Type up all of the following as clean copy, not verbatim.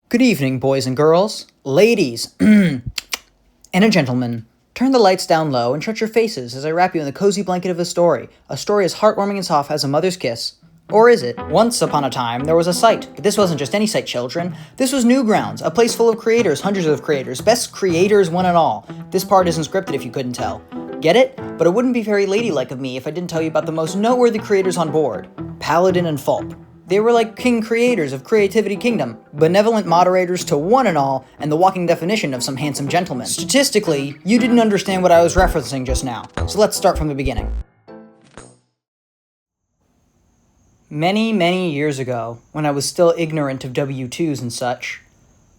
Good evening, boys and girls, ladies, and a gentleman. Turn the lights down low and shut your faces as I wrap you in the cozy blanket of a story as heartwarming and soft as a mother's kiss. Or is it? Once upon a time, there was a site, but this wasn't just any site, children. This was Newgrounds, a place full of creators, hundreds of creators, best creators, one and all. This part isn't scripted if you couldn't tell. Get it? But it wouldn't be very ladylike of me if I didn't tell you about the most noteworthy creators on board, Paladin and Fulp. They were like king creators of Creativity Kingdom, benevolent moderators to one and all, and the walking definition of some handsome gentlemen. Statistically, you didn't understand what I was referencing just now, so let's start from the beginning. Many years ago, when I was still ignorant of W-2s and such,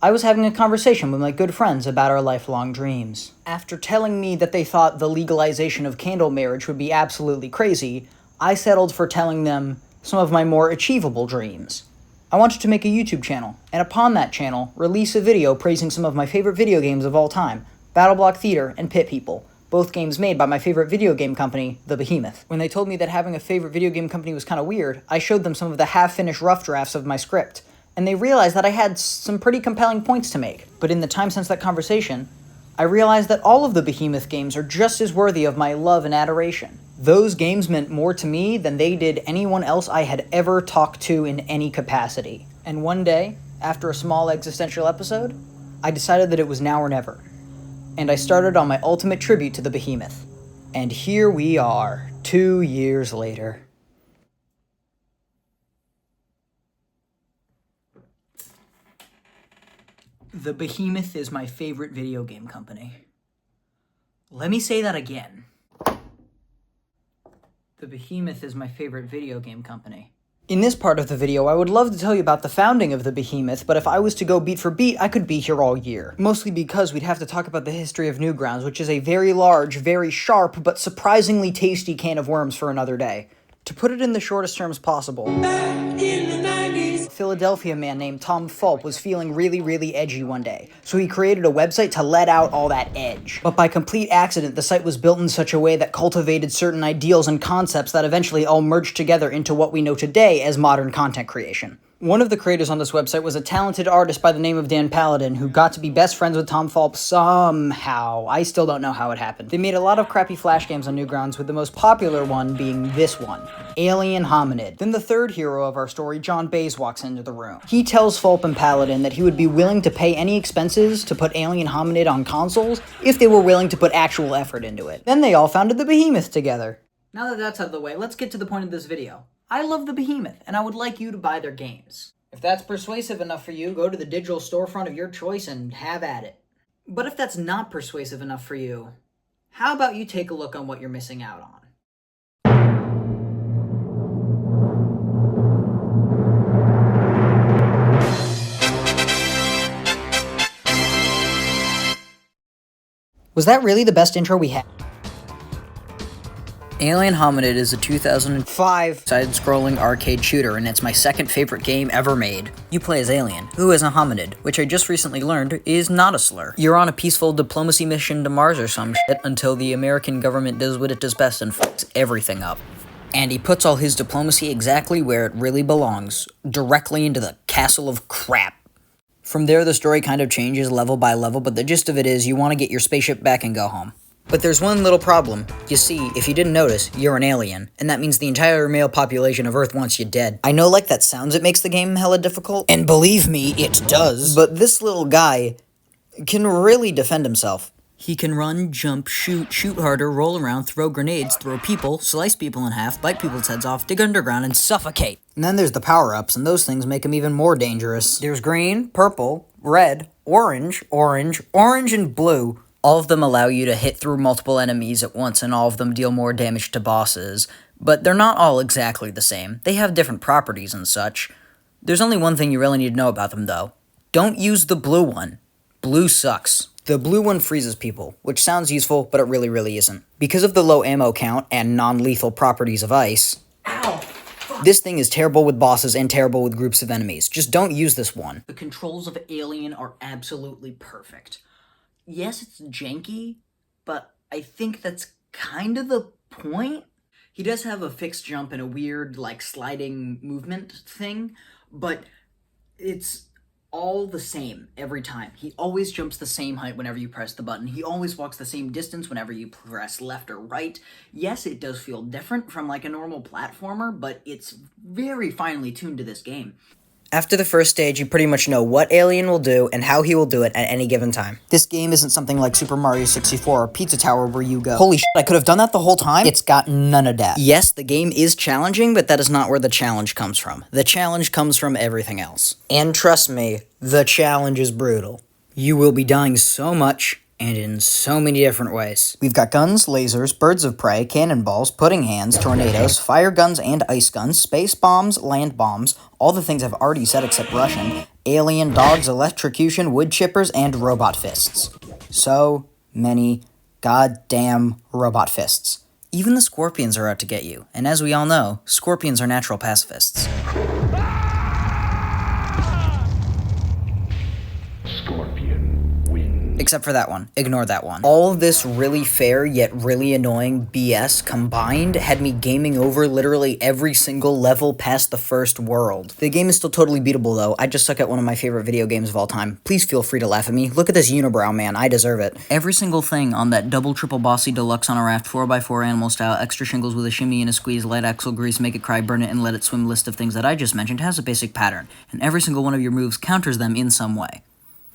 I was having a conversation with my good friends about our lifelong dreams. After telling me that they thought the legalization of candle marriage would be absolutely crazy, I settled for telling them some of my more achievable dreams. I wanted to make a YouTube channel, and upon that channel, release a video praising some of my favorite video games of all time, Battleblock Theater and Pit People, both games made by my favorite video game company, the Behemoth. When they told me that having a favorite video game company was kinda weird, I showed them some of the half-finished rough drafts of my script, and they realized that I had some pretty compelling points to make. But in the time since that conversation, I realized that all of the Behemoth games are just as worthy of my love and adoration. Those games meant more to me than they did anyone else I had ever talked to in any capacity. And one day, after a small existential episode, I decided that it was now or never. And I started on my ultimate tribute to the Behemoth. And here we are, 2 years later. The Behemoth is my favorite video game company. Let me say that again. The Behemoth is my favorite video game company. In this part of the video, I would love to tell you about the founding of the Behemoth, but if I was to go beat for beat, I could be here all year. Mostly because we'd have to talk about the history of Newgrounds, which is a very large, very sharp, but surprisingly tasty can of worms for another day. To put it in the shortest terms possible, back in the 90s, a Philadelphia man named Tom Fulp was feeling really edgy one day, so he created a website to let out all that edge. But by complete accident, the site was built in such a way that cultivated certain ideals and concepts that eventually all merged together into what we know today as modern content creation. One of the creators on this website was a talented artist by the name of Dan Paladin, who got to be best friends with Tom Fulp somehow. I still don't know how it happened. They made a lot of crappy Flash games on Newgrounds, with the most popular one being this one, Alien Hominid. Then the third hero of our story, John Bays, walks into the room. He tells Fulp and Paladin that he would be willing to pay any expenses to put Alien Hominid on consoles if they were willing to put actual effort into it. Then they all founded the Behemoth together. Now that that's out of the way, let's get to the point of this video. I love the Behemoth, and I would like you to buy their games. If that's persuasive enough for you, go to the digital storefront of your choice and have at it. But if that's not persuasive enough for you, how about you take a look on what you're missing out on? Was that really the best intro we had? Alien Hominid is a 2005 side-scrolling arcade shooter, and it's my second favorite game ever made. You play as Alien, who is a hominid, which I just recently learned is not a slur. You're on a peaceful diplomacy mission to Mars or some shit until the American government does what it does best and fucks everything up. And he puts all his diplomacy exactly where it really belongs, directly into the castle of crap. From there, the story kind of changes level by level, but the gist of it is you want to get your spaceship back and go home. But there's one little problem. You see, if you didn't notice, you're an alien, and that means the entire male population of Earth wants you dead. I know like that sounds it makes the game hella difficult, and believe me, it does, but this little guy can really defend himself. He can run, jump, shoot harder, roll around, throw grenades, throw people, slice people in half, bite people's heads off, dig underground, and suffocate. And then there's the power-ups, and those things make him even more dangerous. There's green, purple, red, orange, and blue. All of them allow you to hit through multiple enemies at once, and all of them deal more damage to bosses. But they're not all exactly the same. They have different properties and such. There's only one thing you really need to know about them, though. Don't use the blue one. Blue sucks. The blue one freezes people, which sounds useful, but it really isn't. Because of the low ammo count and non-lethal properties of ice, this thing is terrible with bosses and terrible with groups of enemies. Just don't use this one. The controls of Alien are absolutely perfect. Yes, it's janky, but I think that's kind of the point. He does have a fixed jump and a weird, like, sliding movement thing, but it's all the same every time. He always jumps the same height whenever you press the button. He always walks the same distance whenever you press left or right. Yes, it does feel different from like a normal platformer, but it's very finely tuned to this game. After the first stage, you pretty much know what Alien will do and how he will do it at any given time. This game isn't something like Super Mario 64 or Pizza Tower where you go, holy shit, I could have done that the whole time? It's got none of that. Yes, the game is challenging, but that is not where the challenge comes from. The challenge comes from everything else. And trust me, the challenge is brutal. You will be dying so much, and in so many different ways. We've got guns, lasers, birds of prey, cannonballs, pudding hands, tornadoes, fire guns and ice guns, space bombs, land bombs, all the things I've already said except Russian, alien, dogs, electrocution, wood chippers, and robot fists. So many goddamn robot fists. Even the scorpions are out to get you, and as we all know, scorpions are natural pacifists. Except for that one. Ignore that one. All of this really fair yet really annoying BS combined had me gaming over literally every single level past the first world. The game is still totally beatable though. I just suck at one of my favorite video games of all time. Please feel free to laugh at me. Look at this unibrow, man. I deserve it. Every single thing on that double triple bossy deluxe on a raft 4x4 animal style, extra shingles with a shimmy and a squeeze, light axle grease, make it cry, burn it, and let it swim list of things that I just mentioned has a basic pattern, and every single one of your moves counters them in some way.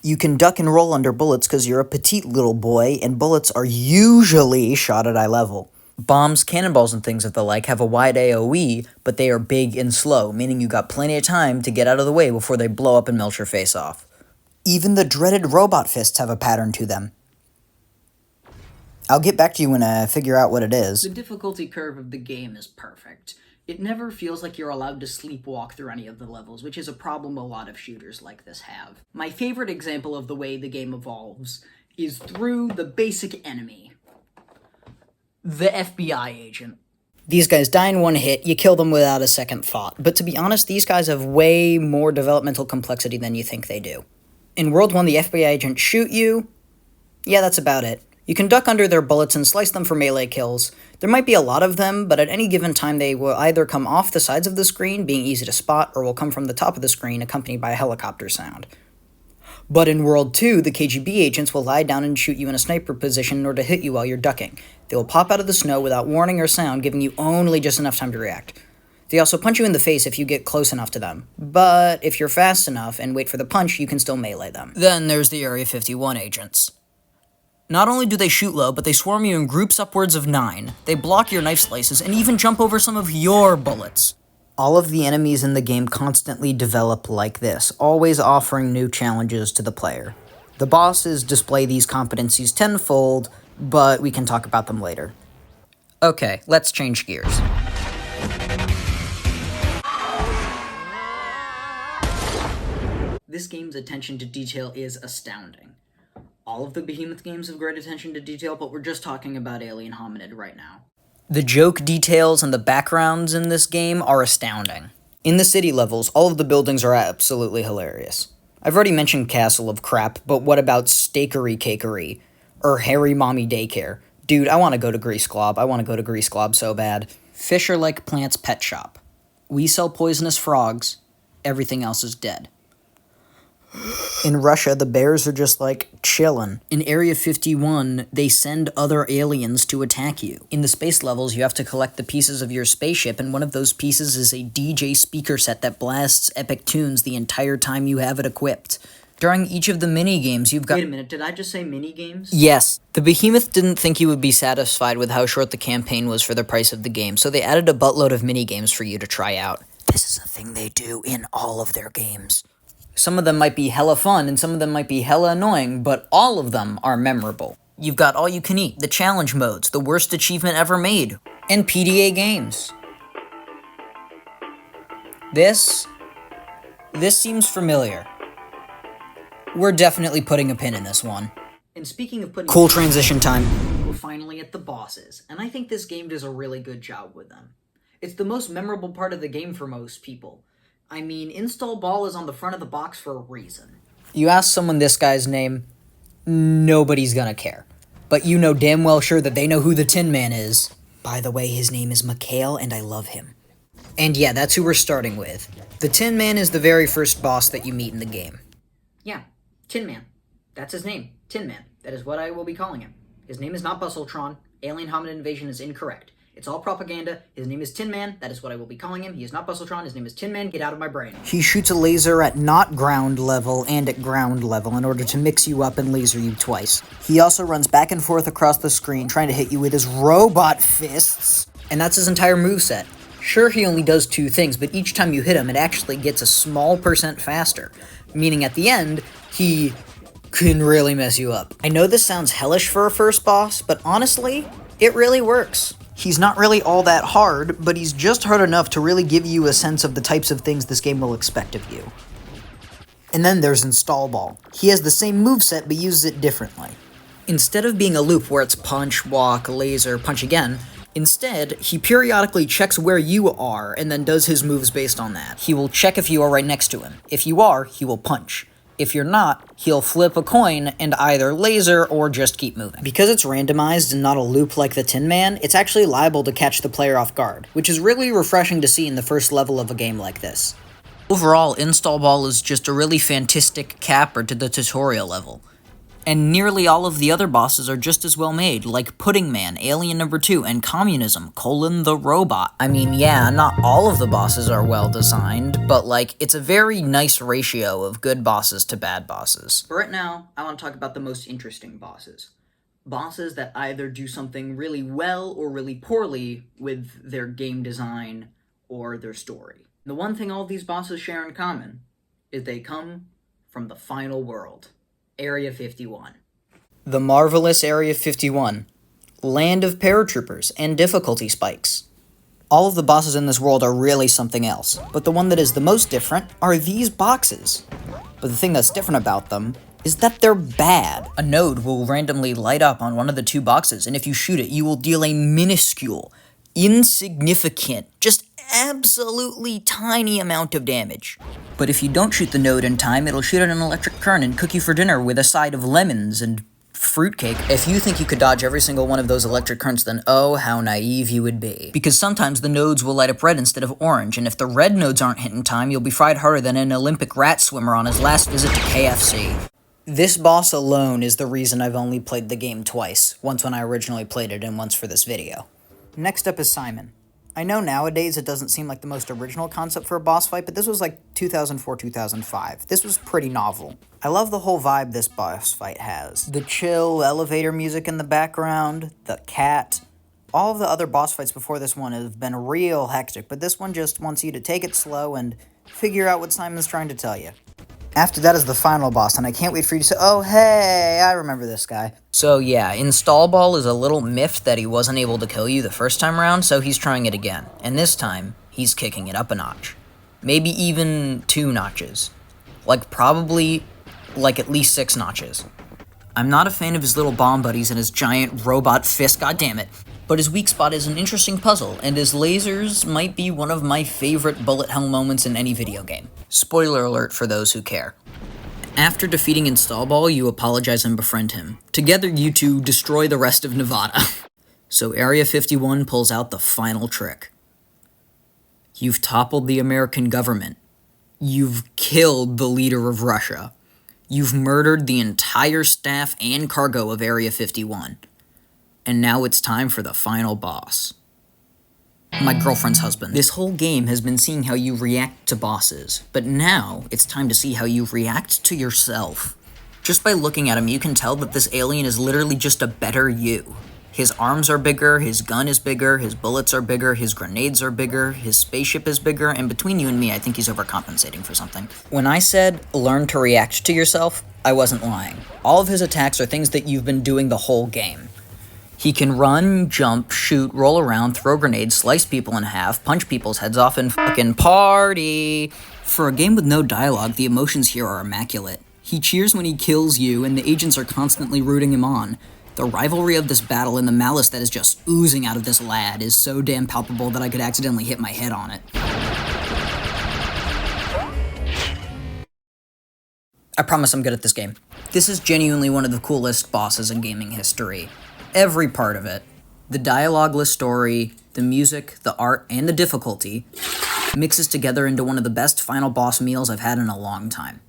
You can duck and roll under bullets because you're a petite little boy, and bullets are usually shot at eye level. Bombs, cannonballs, and things of the like have a wide AoE, but they are big and slow, meaning you got plenty of time to get out of the way before they blow up and melt your face off. Even the dreaded robot fists have a pattern to them. I'll get back to you when I figure out what it is. The difficulty curve of the game is perfect. It never feels like you're allowed to sleepwalk through any of the levels, which is a problem a lot of shooters like this have. My favorite example of the way the game evolves is through the basic enemy. The FBI agent. These guys die in one hit, you kill them without a second thought. But to be honest, these guys have way more developmental complexity than you think they do. In World 1, the FBI agent shoot you. Yeah, that's about it. You can duck under their bullets and slice them for melee kills. There might be a lot of them, but at any given time they will either come off the sides of the screen, being easy to spot, or will come from the top of the screen, accompanied by a helicopter sound. But in World 2, the KGB agents will lie down and shoot you in a sniper position in order to hit you while you're ducking. They will pop out of the snow without warning or sound, giving you only just enough time to react. They also punch you in the face if you get close enough to them, but if you're fast enough and wait for the punch, you can still melee them. Then there's the Area 51 agents. Not only do they shoot low, but they swarm you in groups upwards of 9. They block your knife slices and even jump over some of your bullets. All of the enemies in the game constantly develop like this, always offering new challenges to the player. The bosses display these competencies tenfold, but we can talk about them later. Okay, let's change gears. This game's attention to detail is astounding. All of the Behemoth games have great attention to detail, but we're just talking about Alien Hominid right now. The joke details and the backgrounds in this game are astounding. In the city levels, all of the buildings are absolutely hilarious. I've already mentioned Castle of Crap, but what about Steakery Cakery? Or Harry Mommy Daycare? Dude, I want to go to Grease Glob. I want to go to Grease Glob so bad. Fisher Like Plants Pet Shop. We sell poisonous frogs. Everything else is dead. In Russia, the bears are just, like, chillin'. In Area 51, they send other aliens to attack you. In the space levels, you have to collect the pieces of your spaceship, and one of those pieces is a DJ speaker set that blasts Epictoons the entire time you have it equipped. During each of the mini-games, you've got— Wait a minute, did I just say mini-games? Yes. The Behemoth didn't think you would be satisfied with how short the campaign was for the price of the game, so they added a buttload of mini-games for you to try out. This is a thing they do in all of their games. Some of them might be hella fun, and some of them might be hella annoying, but all of them are memorable. You've got All You Can Eat, the challenge modes, the worst achievement ever made, and PDA games. This seems familiar. We're definitely putting a pin in this one. And speaking of putting— Cool transition time. We're finally at the bosses, and I think this game does a really good job with them. It's the most memorable part of the game for most people. I mean, Install Ball is on the front of the box for a reason. You ask someone this guy's name, nobody's gonna care. But you know damn well sure that they know who the Tin Man is. By the way, his name is Mikhail, and I love him. And yeah, that's who we're starting with. The Tin Man is the very first boss that you meet in the game. Tin Man. That's his name. Tin Man. That is what I will be calling him. His name is not Bustletron. Alien Hominid Invasion is incorrect. It's all propaganda. His name is Tin Man. That is what I will be calling him. He is not Bustletron. His name is Tin Man. Get out of my brain. He shoots a laser at not ground level and at ground level in order to mix you up and laser you twice. He also runs back and forth across the screen trying to hit you with his robot fists. And that's his entire moveset. Sure, he only does 2 things, but each time you hit him, it actually gets a small % faster. Meaning at the end, he can really mess you up. I know this sounds hellish for a first boss, but honestly, it really works. He's not really all that hard, but he's just hard enough to really give you a sense of the types of things this game will expect of you. And then there's Install Ball. He has the same moveset, but uses it differently. Instead of being a loop where it's punch, walk, laser, punch again, instead, he periodically checks where you are and then does his moves based on that. He will check if you are right next to him. If you are, he will punch. If you're not, he'll flip a coin and either laser or just keep moving. Because it's randomized and not a loop like the Tin Man, it's actually liable to catch the player off guard, which is really refreshing to see in the first level of a game like this. Overall, Install Ball is just a really fantastic capper to the tutorial level. And nearly all of the other bosses are just as well made, like Pudding Man, Alien Number 2, and Communism, the Robot. I mean, yeah, not all of the bosses are well designed, but like, it's a very nice ratio of good bosses to bad bosses. For right now, I want to talk about the most interesting bosses. Bosses that either do something really well or really poorly with their game design or their story. The one thing all of these bosses share in common is they come from the final world. Area 51. The marvelous Area 51. Land of paratroopers and difficulty spikes. All of the bosses in this world are really something else, but the one that is the most different are these boxes. But the thing that's different about them is that they're bad. A node will randomly light up on one of the 2 boxes, and if you shoot it, you will deal a minuscule, insignificant, just absolutely tiny amount of damage. But if you don't shoot the node in time, it'll shoot out an electric current and cook you for dinner with a side of lemons and fruitcake. If you think you could dodge every single one of those electric currents, then oh, how naive you would be. Because sometimes the nodes will light up red instead of orange, and if the red nodes aren't hit in time, you'll be fried harder than an Olympic rat swimmer on his last visit to KFC. This boss alone is the reason I've only played the game twice, once when I originally played it and once for this video. Next up is Simon. I know nowadays it doesn't seem like the most original concept for a boss fight, but this was like 2004-2005. This was pretty novel. I love the whole vibe this boss fight has. The chill elevator music in the background, the cat. All of the other boss fights before this one have been real hectic, but this one just wants you to take it slow and figure out what Simon's trying to tell you. After that is the final boss, and I can't wait for you to say, oh hey, I remember this guy. So yeah, Install Ball is a little miffed that he wasn't able to kill you the first time around, so he's trying it again. And this time, he's kicking it up a notch. Maybe even 2 notches. Probably at least 6 notches. I'm not a fan of his little bomb buddies and his giant robot fist, goddammit. But his weak spot is an interesting puzzle, and his lasers might be one of my favorite bullet hell moments in any video game. Spoiler alert for those who care. After defeating Install Ball, you apologize and befriend him. Together, you 2 destroy the rest of Nevada. So Area 51 pulls out the final trick. You've toppled the American government. You've killed the leader of Russia. You've murdered the entire staff and cargo of Area 51. And now it's time for the final boss. My girlfriend's husband. This whole game has been seeing how you react to bosses, but now it's time to see how you react to yourself. Just by looking at him, you can tell that this alien is literally just a better you. His arms are bigger, his gun is bigger, his bullets are bigger, his grenades are bigger, his spaceship is bigger, and between you and me, I think he's overcompensating for something. When I said, learn to react to yourself, I wasn't lying. All of his attacks are things that you've been doing the whole game. He can run, jump, shoot, roll around, throw grenades, slice people in half, punch people's heads off, and fucking party! For a game with no dialogue, the emotions here are immaculate. He cheers when he kills you, and the agents are constantly rooting him on. The rivalry of this battle and the malice that is just oozing out of this lad is so damn palpable that I could accidentally hit my head on it. I promise I'm good at this game. This is genuinely one of the coolest bosses in gaming history. Every part of it. The dialogueless story, the music, the art, and the difficulty mixes together into one of the best final boss meals I've had in a long time.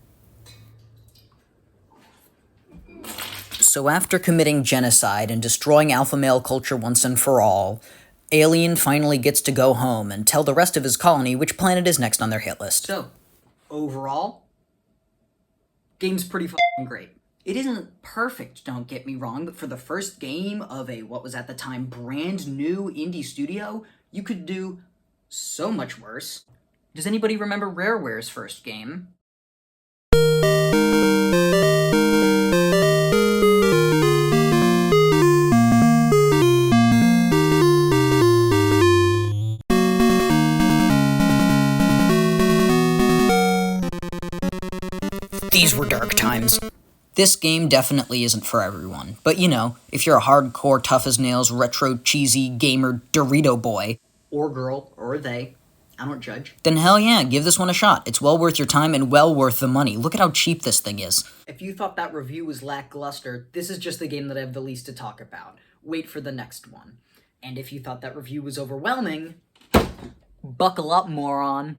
So after committing genocide and destroying alpha male culture once and for all, Alien finally gets to go home and tell the rest of his colony which planet is next on their hit list. So, overall, game's pretty f***ing great. It isn't perfect, don't get me wrong, but for the first game of a, what was at the time, brand new indie studio, you could do so much worse. Does anybody remember Rareware's first game? These were dark times. This game definitely isn't for everyone, but you know, if you're a hardcore tough-as-nails, retro, cheesy, gamer Dorito boy, or girl, or they, I don't judge, then hell yeah, give this one a shot. It's well worth your time and well worth the money. Look at how cheap this thing is. If you thought that review was lackluster, this is just the game that I have the least to talk about. Wait for the next one. And if you thought that review was overwhelming, buckle up, moron.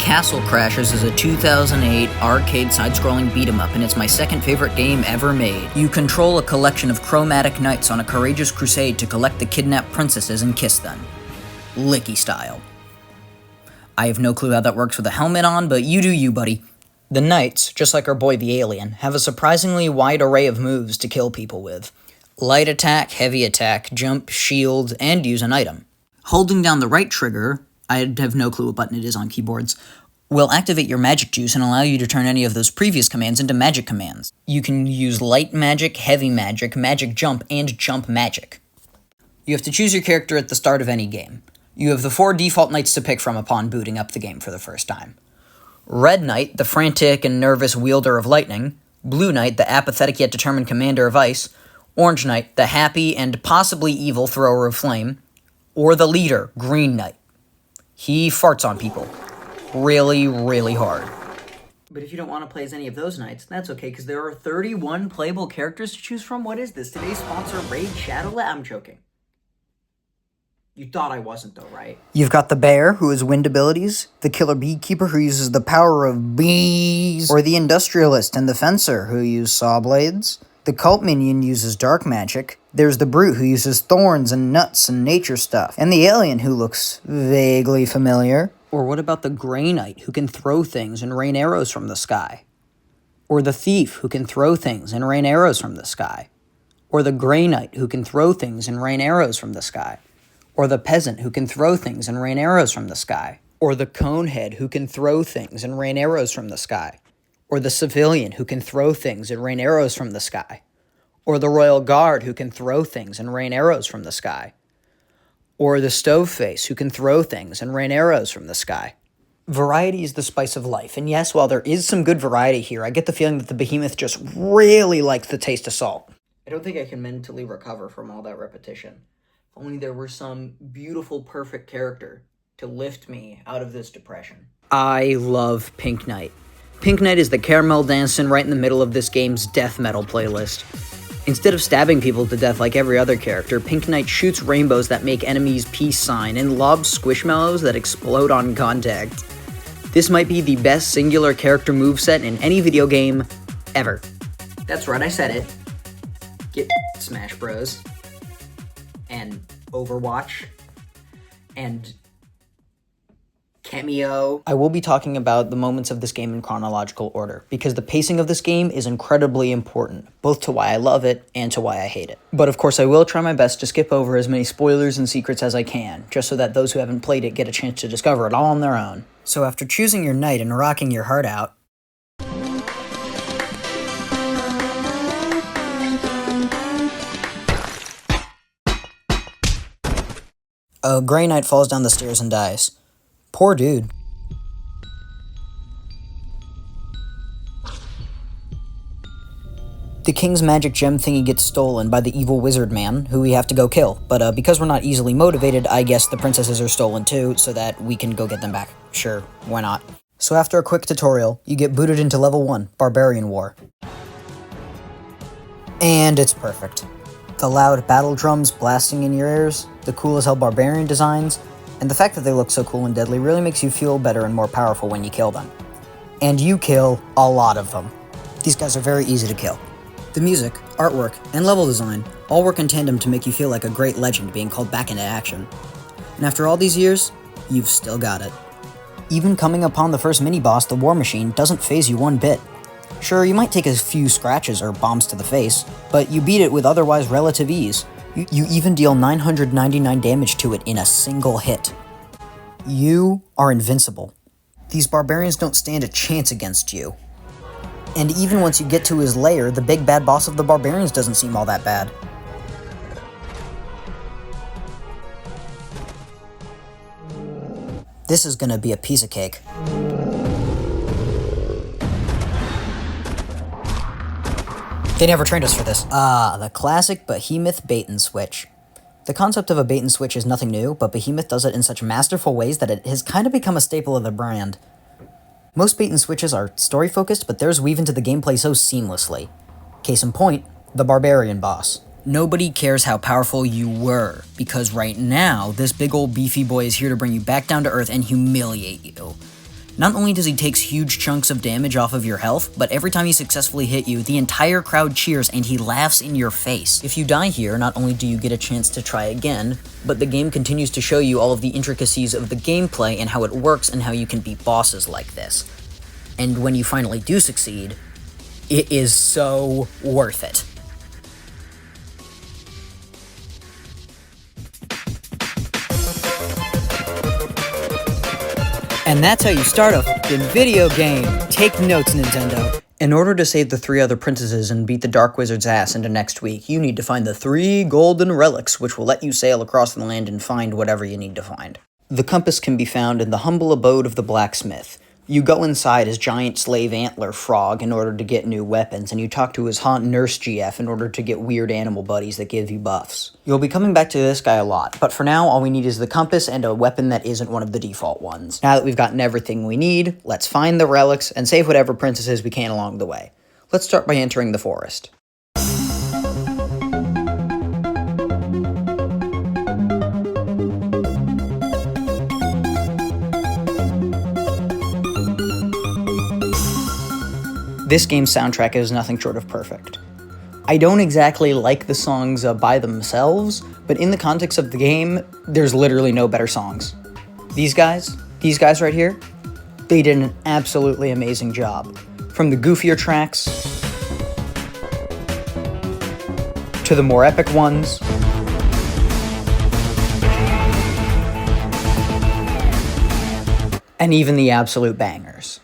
Castle Crashers is a 2008 arcade side-scrolling beat-em-up, and it's my second favorite game ever made. You control a collection of chromatic knights on a courageous crusade to collect the kidnapped princesses and kiss them. Licky style. I have no clue how that works with a helmet on, but you do you, buddy. The knights, just like our boy the alien, have a surprisingly wide array of moves to kill people with. Light attack, heavy attack, jump, shield, and use an item. Holding down the right trigger, I have no clue what button it is on keyboards, will activate your magic juice and allow you to turn any of those previous commands into magic commands. You can use light magic, heavy magic, magic jump, and jump magic. You have to choose your character at the start of any game. You have the 4 default knights to pick from upon booting up the game for the first time. Red Knight, the frantic and nervous wielder of lightning. Blue Knight, the apathetic yet determined commander of ice. Orange Knight, the happy and possibly evil thrower of flame. Or the leader, Green Knight. He farts on people. Really, really hard. But if you don't want to play as any of those knights, that's okay, because there are 31 playable characters to choose from. What is this? Today's sponsor, Raid Shadowlet? I'm joking. You thought I wasn't, though, right? You've got the bear, who has wind abilities, the killer beekeeper, who uses the power of bees, or the industrialist and the fencer, who use saw blades. The cult minion uses dark magic. There's the brute, who uses thorns and nuts and nature stuff. And the alien, who looks vaguely familiar. Or what about the Grey Knight, who can throw things and rain arrows from the sky? Or the thief, who can throw things and rain arrows from the sky? Or the Grey Knight, who can throw things and rain arrows from the sky? Or the peasant, who can throw things and rain arrows from the sky? Or the Conehead, who can throw things and rain arrows from the sky? Or the civilian, who can throw things and rain arrows from the sky? Or the Royal Guard, who can throw things and rain arrows from the sky? Or the Stoveface, who can throw things and rain arrows from the sky? Variety is the spice of life, and yes, while there is some good variety here, I get the feeling that the Behemoth just really likes the taste of salt. I don't think I can mentally recover from all that repetition. If only there were some beautiful, perfect character to lift me out of this depression. I love Pink Knight. Pink Knight is the caramel dancing right in the middle of this game's death metal playlist. Instead of stabbing people to death like every other character, Pink Knight shoots rainbows that make enemies peace sign and lobs squishmallows that explode on contact. This might be the best singular character moveset in any video game ever. That's right, I said it. Get Smash Bros. And Overwatch. And Cameo. I will be talking about the moments of this game in chronological order, because the pacing of this game is incredibly important, both to why I love it and to why I hate it. But of course I will try my best to skip over as many spoilers and secrets as I can, just so that those who haven't played it get a chance to discover it all on their own. So after choosing your knight and rocking your heart out, a Grey Knight falls down the stairs and dies. Poor dude. The king's magic gem thingy gets stolen by the evil wizard man, who we have to go kill. But because we're not easily motivated, I guess the princesses are stolen too, so that we can go get them back. Sure, why not? So after a quick tutorial, you get booted into level 1, Barbarian War. And it's perfect. The loud battle drums blasting in your ears, the cool as hell barbarian designs, and the fact that they look so cool and deadly really makes you feel better and more powerful when you kill them. And you kill a lot of them. These guys are very easy to kill. The music, artwork, and level design all work in tandem to make you feel like a great legend being called back into action. And after all these years, you've still got it. Even coming upon the first mini-boss, the War Machine, doesn't faze you one bit. Sure, you might take a few scratches or bombs to the face, but you beat it with otherwise relative ease. You even deal 999 damage to it in a single hit. You are invincible. These barbarians don't stand a chance against you. And even once you get to his lair, the big bad boss of the barbarians doesn't seem all that bad. This is gonna be a piece of cake. They never trained us for this. The classic Behemoth bait and switch. The concept of a bait and switch is nothing new, but Behemoth does it in such masterful ways that it has kind of become a staple of the brand. Most bait and switches are story-focused, but theirs weave into the gameplay so seamlessly. Case in point, the Barbarian boss. Nobody cares how powerful you were, because right now, this big old beefy boy is here to bring you back down to earth and humiliate you. Not only does he take huge chunks of damage off of your health, but every time he successfully hit you, the entire crowd cheers and he laughs in your face. If you die here, not only do you get a chance to try again, but the game continues to show you all of the intricacies of the gameplay and how it works and how you can beat bosses like this. And when you finally do succeed, it is so worth it. And that's how you start a f***ing video game. Take notes, Nintendo. In order to save the 3 other princesses and beat the Dark Wizard's ass into next week, you need to find the 3 golden relics, which will let you sail across the land and find whatever you need to find. The compass can be found in the humble abode of the blacksmith. You go inside his giant slave antler frog in order to get new weapons, and you talk to his haunt nurse GF in order to get weird animal buddies that give you buffs. You'll be coming back to this guy a lot, but for now all we need is the compass and a weapon that isn't one of the default ones. Now that we've gotten everything we need, let's find the relics and save whatever princesses we can along the way. Let's start by entering the forest. This game's soundtrack is nothing short of perfect. I don't exactly like the songs by themselves, but in the context of the game, there's literally no better songs. These guys right here, they did an absolutely amazing job. From the goofier tracks, to the more epic ones, and even the absolute bangers.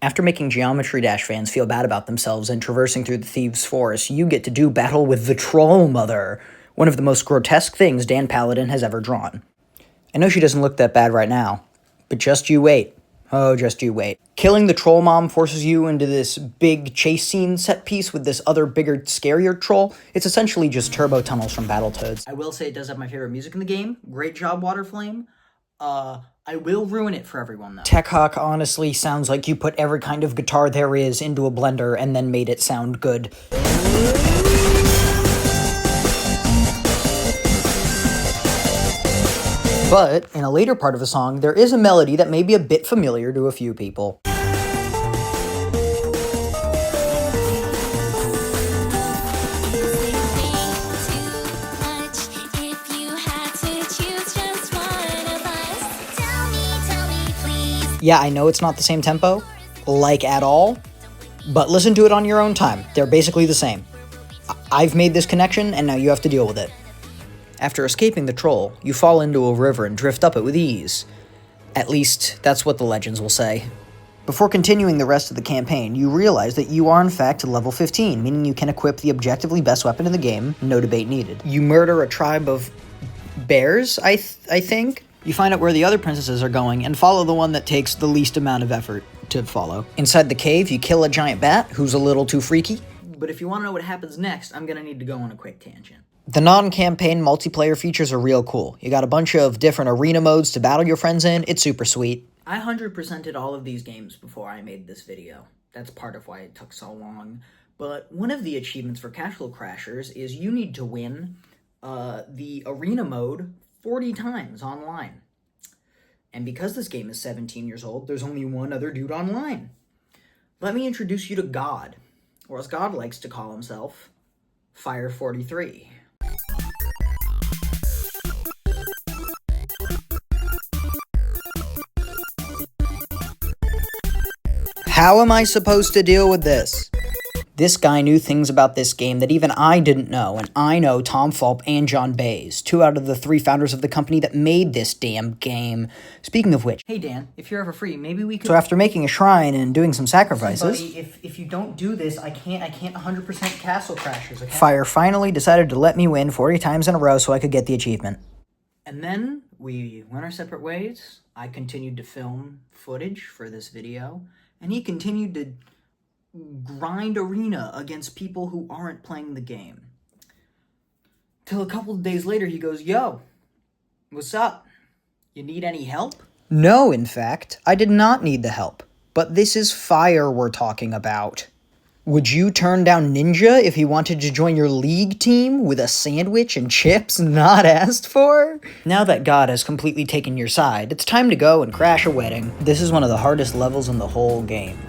After making Geometry Dash fans feel bad about themselves and traversing through the Thieves' Forest, you get to do battle with the Troll Mother, one of the most grotesque things Dan Paladin has ever drawn. I know she doesn't look that bad right now, but just you wait. Oh, just you wait. Killing the Troll Mom forces you into this big chase scene set piece with this other bigger, scarier troll. It's essentially just turbo tunnels from Battletoads. I will say it does have my favorite music in the game. Great job, Waterflame. I will ruin it for everyone, though. Tech Hawk honestly sounds like you put every kind of guitar there is into a blender and then made it sound good. But, in a later part of the song, there is a melody that may be a bit familiar to a few people. Yeah, I know it's not the same tempo, like at all, but listen to it on your own time. They're basically the same. I've made this connection, and now you have to deal with it. After escaping the troll, you fall into a river and drift up it with ease. At least, that's what the legends will say. Before continuing the rest of the campaign, you realize that you are in fact level 15, meaning you can equip the objectively best weapon in the game, no debate needed. You murder a tribe of bears, I think? You find out where the other princesses are going and follow the one that takes the least amount of effort to follow. Inside the cave, you kill a giant bat who's a little too freaky. But if you want to know what happens next, I'm gonna need to go on a quick tangent. The non-campaign multiplayer features are real cool. You got a bunch of different arena modes to battle your friends in. It's super sweet. I 100%ed all of these games before I made this video. That's part of why it took so long. But one of the achievements for Castle Crashers is you need to win the arena mode 40 times online. And because this game is 17 years old, there's only one other dude online. Let me introduce you to God, or as God likes to call himself, Fire43. How am I supposed to deal with this? This guy knew things about this game that even I didn't know, and I know Tom Fulp and John Bays, 2 out of the 3 founders of the company that made this damn game. Speaking of which, hey Dan, if you're ever free, maybe we could... So after making a shrine and doing some sacrifices... Buddy, if you don't do this, I can't 100% Castle Crashers, okay? Fire finally decided to let me win 40 times in a row so I could get the achievement. And then we went our separate ways. I continued to film footage for this video, and he continued to grind arena against people who aren't playing the game. Till a couple of days later, he goes, "Yo, what's up? You need any help?" No, in fact, I did not need the help. But this is Fire we're talking about. Would you turn down Ninja if he wanted to join your league team with a sandwich and chips not asked for? Now that God has completely taken your side, it's time to go and crash a wedding. This is one of the hardest levels in the whole game.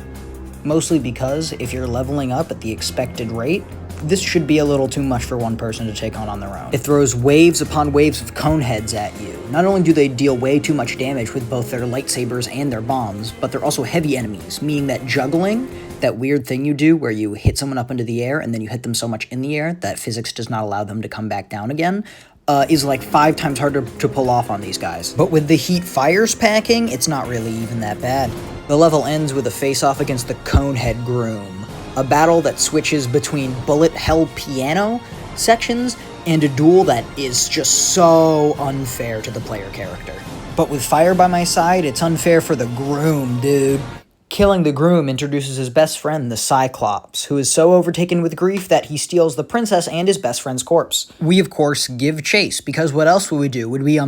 Mostly because, if you're leveling up at the expected rate, this should be a little too much for one person to take on their own. It throws waves upon waves of cone heads at you. Not only do they deal way too much damage with both their lightsabers and their bombs, but they're also heavy enemies, meaning that juggling, that weird thing you do where you hit someone up into the air and then you hit them so much in the air that physics does not allow them to come back down again, is like 5 times harder to pull off on these guys. But with the heat Fire's packing, it's not really even that bad. The level ends with a face-off against the Conehead Groom, a battle that switches between bullet hell piano sections and a duel that is just so unfair to the player character. But with Fire by my side, it's unfair for the Groom, dude. Killing the Groom introduces his best friend, the Cyclops, who is so overtaken with grief that he steals the princess and his best friend's corpse. We, of course, give chase, because what else would we do? Would we,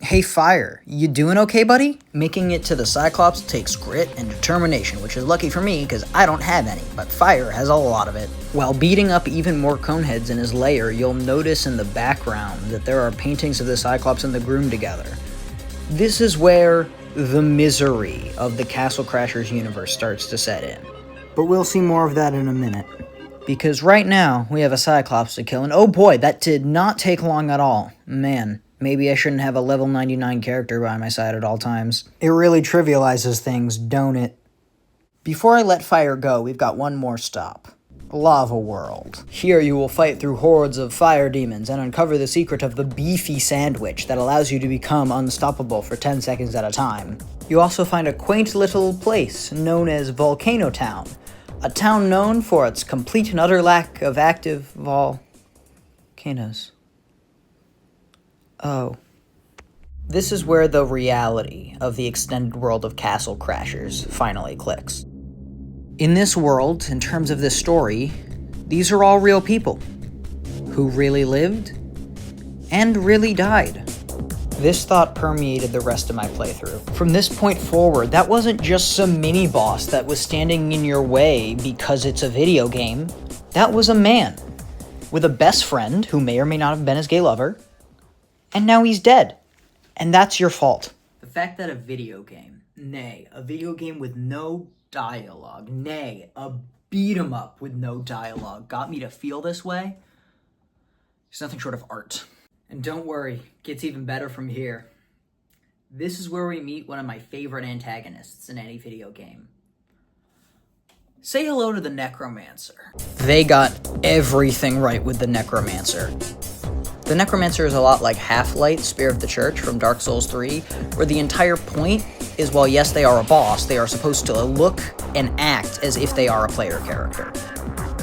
Hey Fire, you doing okay, buddy? Making it to the Cyclops takes grit and determination, which is lucky for me, because I don't have any, but Fire has a lot of it. While beating up even more Coneheads in his lair, you'll notice in the background that there are paintings of the Cyclops and the Groom together. This is where the misery of the Castle Crashers universe starts to set in. But we'll see more of that in a minute. Because right now, we have a Cyclops to kill, and oh boy, that did not take long at all. Man, maybe I shouldn't have a level 99 character by my side at all times. It really trivializes things, don't it? Before I let Fire go, we've got one more stop. Lava World. Here you will fight through hordes of fire demons and uncover the secret of the beefy sandwich that allows you to become unstoppable for 10 seconds at a time. You also find a quaint little place known as Volcano Town, a town known for its complete and utter lack of active volcanoes. Oh. This is where the reality of the extended world of Castle Crashers finally clicks. In this world, in terms of this story, these are all real people who really lived and really died. This thought permeated the rest of my playthrough. From this point forward, that wasn't just some mini-boss that was standing in your way because it's a video game. That was a man with a best friend who may or may not have been his gay lover, and now he's dead. And that's your fault. The fact that a video game, nay, a video game with no dialogue, nay, a beat-em-up with no dialogue got me to feel this way, it's nothing short of art. And don't worry, it gets even better from here. This is where we meet one of my favorite antagonists in any video game. Say hello to the Necromancer. They got everything right with the Necromancer. The Necromancer is a lot like Half-Light, Spear of the Church from Dark Souls 3, where the entire point is, while yes, they are a boss, they are supposed to look and act as if they are a player character.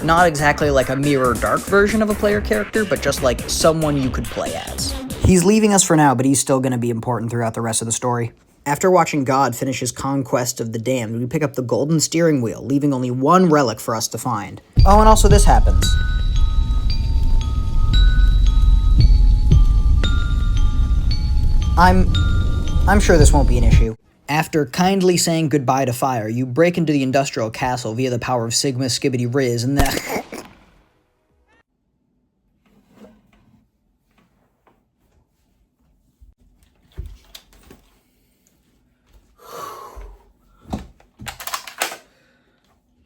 Not exactly like a Mirror Dark version of a player character, but just like someone you could play as. He's leaving us for now, but he's still going to be important throughout the rest of the story. After watching God finish his conquest of the damned, we pick up the golden steering wheel, leaving only one relic for us to find. Oh, and also this happens. I'm sure this won't be an issue. After kindly saying goodbye to fire, you break into the industrial castle via the power of Sigma Skibbity Riz, and then...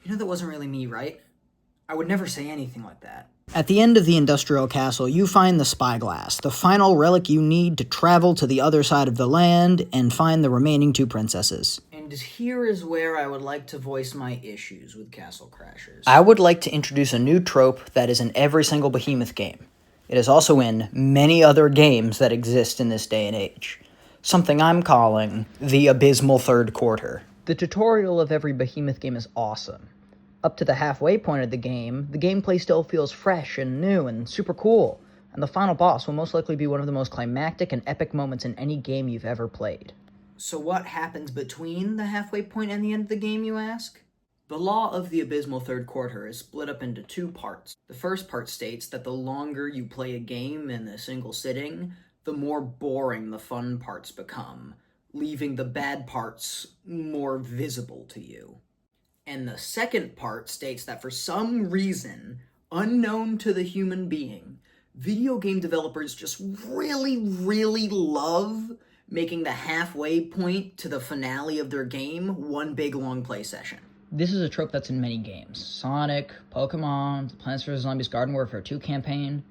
You know that wasn't really me, right? I would never say anything like that. At the end of the industrial castle, you find the spyglass, the final relic you need to travel to the other side of the land and find the remaining 2 princesses. And here is where I would like to voice my issues with Castle Crashers. I would like to introduce a new trope that is in every single Behemoth game. It is also in many other games that exist in this day and age. Something I'm calling the abysmal third quarter. The tutorial of every Behemoth game is awesome. Up to the halfway point of the gameplay still feels fresh and new and super cool, and the final boss will most likely be one of the most climactic and epic moments in any game you've ever played. So what happens between the halfway point and the end of the game, you ask? The law of the abysmal third quarter is split up into 2 parts. The first part states that the longer you play a game in a single sitting, the more boring the fun parts become, leaving the bad parts more visible to you. And the second part states that for some reason, unknown to the human being, video game developers just really, really love making the halfway point to the finale of their game one big long play session. This is a trope that's in many games. Sonic, Pokemon, the Plants vs. Zombies Garden Warfare 2 campaign.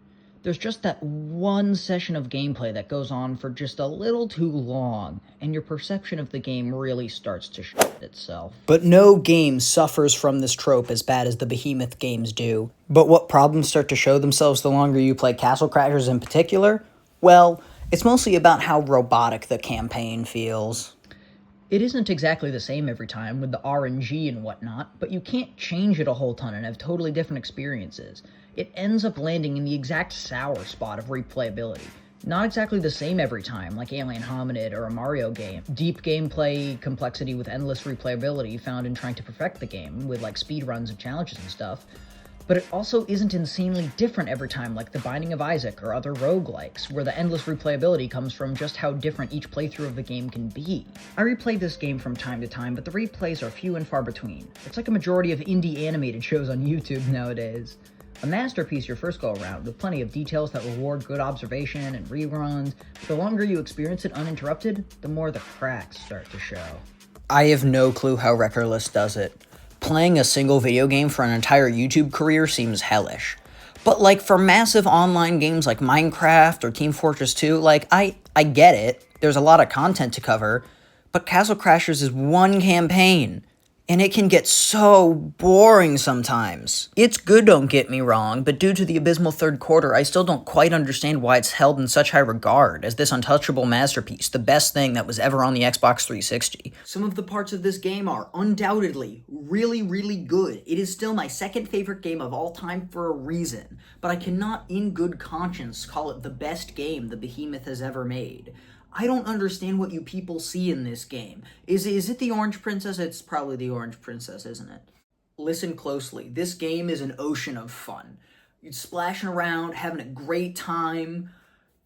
There's just that one session of gameplay that goes on for just a little too long, and your perception of the game really starts to shit itself. But no game suffers from this trope as bad as the Behemoth games do. But what problems start to show themselves the longer you play Castle Crashers in particular? Well, it's mostly about how robotic the campaign feels. It isn't exactly the same every time with the RNG and whatnot, but you can't change it a whole ton and have totally different experiences. It ends up landing in the exact sour spot of replayability. Not exactly the same every time, like Alien Hominid or a Mario game. Deep gameplay complexity with endless replayability found in trying to perfect the game, with like speedruns and challenges and stuff. But it also isn't insanely different every time, like The Binding of Isaac or other roguelikes, where the endless replayability comes from just how different each playthrough of the game can be. I replay this game from time to time, but the replays are few and far between. It's like a majority of indie animated shows on YouTube nowadays. A masterpiece your first go-around, with plenty of details that reward good observation and reruns, but the longer you experience it uninterrupted, the more the cracks start to show. I have no clue how Recordless does it. Playing a single video game for an entire YouTube career seems hellish. But like for massive online games like Minecraft or Team Fortress 2, like I get it, there's a lot of content to cover, but Castle Crashers is one campaign. And it can get so boring sometimes. It's good, don't get me wrong, but due to the abysmal third quarter, I still don't quite understand why it's held in such high regard as this untouchable masterpiece, the best thing that was ever on the Xbox 360. Some of the parts of this game are undoubtedly really, really good. It is still my second favorite game of all time for a reason, but I cannot in good conscience call it the best game the Behemoth has ever made. I don't understand what you people see in this game. Is it the Orange Princess? It's probably the Orange Princess, isn't it? Listen closely. This game is an ocean of fun. You're splashing around, having a great time.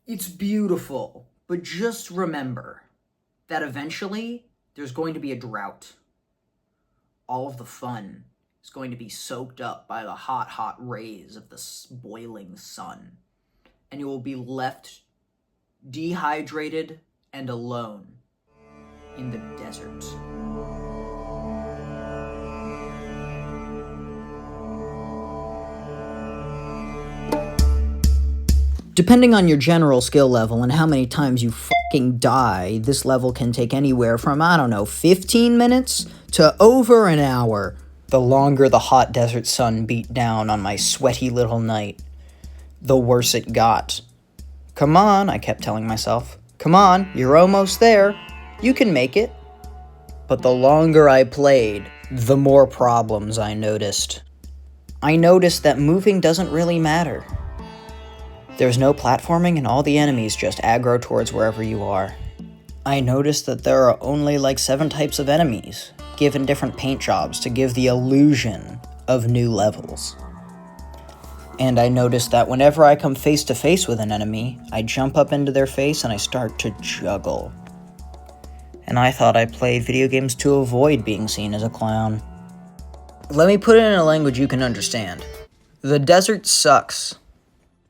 It's beautiful. But just remember that eventually there's going to be a drought. All of the fun is going to be soaked up by the hot, hot rays of the boiling sun. And you will be left dehydrated and alone in the desert. Depending on your general skill level and how many times you fucking die, this level can take anywhere from, 15 minutes to over an hour. The longer the hot desert sun beat down on my sweaty little knight, the worse it got. Come on, I kept telling myself. Come on, you're almost there. You can make it. But the longer I played, the more problems I noticed. I noticed that moving doesn't really matter. There's no platforming and all the enemies just aggro towards wherever you are. I noticed that there are only like 7 types of enemies, given different paint jobs to give the illusion of new levels. And I noticed that whenever I come face to face with an enemy, I jump up into their face and I start to juggle. And I thought I played video games to avoid being seen as a clown. Let me put it in a language you can understand. The desert sucks.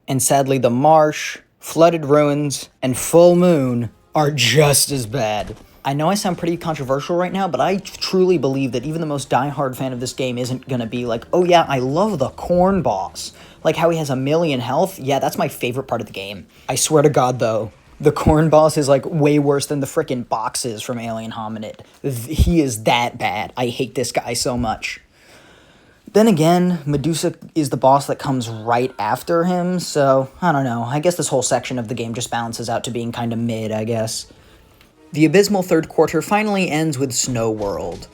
And sadly, the marsh, flooded ruins, and full moon are just as bad. I know I sound pretty controversial right now, but I truly believe that even the most diehard fan of this game isn't gonna be like, oh yeah, I love the corn boss. Like how he has 1,000,000 health. Yeah, that's my favorite part of the game. I swear to God, though, the corn boss is like way worse than the frickin' boxes from Alien Hominid. He is that bad. I hate this guy so much. Then again, Medusa is the boss that comes right after him, so I don't know. I guess this whole section of the game just balances out to being kind of mid, I guess. The abysmal third quarter finally ends with Snow World.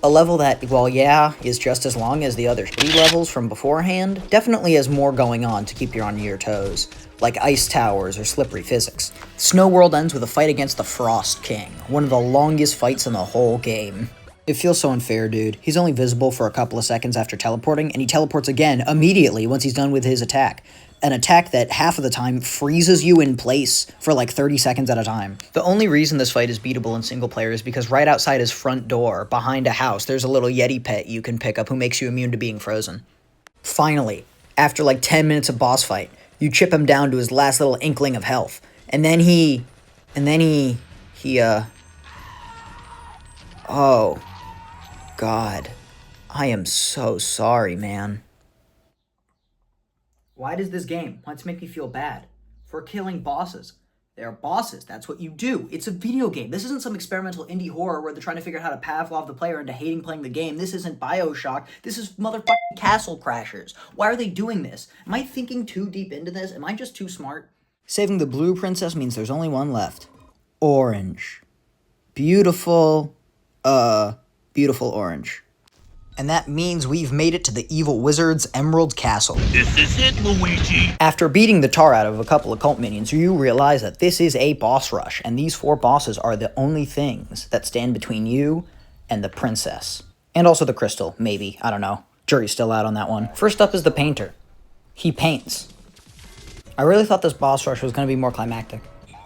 A level that, well, yeah, is just as long as the other 3 levels from beforehand, definitely has more going on to keep you on your toes, like ice towers or slippery physics. Snow World ends with a fight against the Frost King, one of the longest fights in the whole game. It feels so unfair, dude. He's only visible for a couple of seconds after teleporting, and he teleports again immediately once he's done with his attack. An attack that half of the time freezes you in place for like 30 seconds at a time. The only reason this fight is beatable in single player is because right outside his front door, behind a house, there's a little Yeti pet you can pick up who makes you immune to being frozen. Finally, after like 10 minutes of boss fight, you chip him down to his last little inkling of health. Oh, God. I am so sorry, man. Why does this game want to make me feel bad for killing bosses? They're bosses. That's what you do. It's a video game. This isn't some experimental indie horror where they're trying to figure out how to Pavlov the player into hating playing the game. This isn't BioShock. This is motherfucking Castle Crashers. Why are they doing this? Am I thinking too deep into this? Am I just too smart? Saving the blue princess means there's only one left. Orange. Beautiful orange. And that means we've made it to the evil wizard's Emerald Castle. This is it, Luigi. After beating the tar out of a couple of cult minions, you realize that this is a boss rush, and these 4 bosses are the only things that stand between you and the princess. And also the crystal, maybe. I don't know. Jury's still out on that one. First up is the painter. He paints. I really thought this boss rush was going to be more climactic.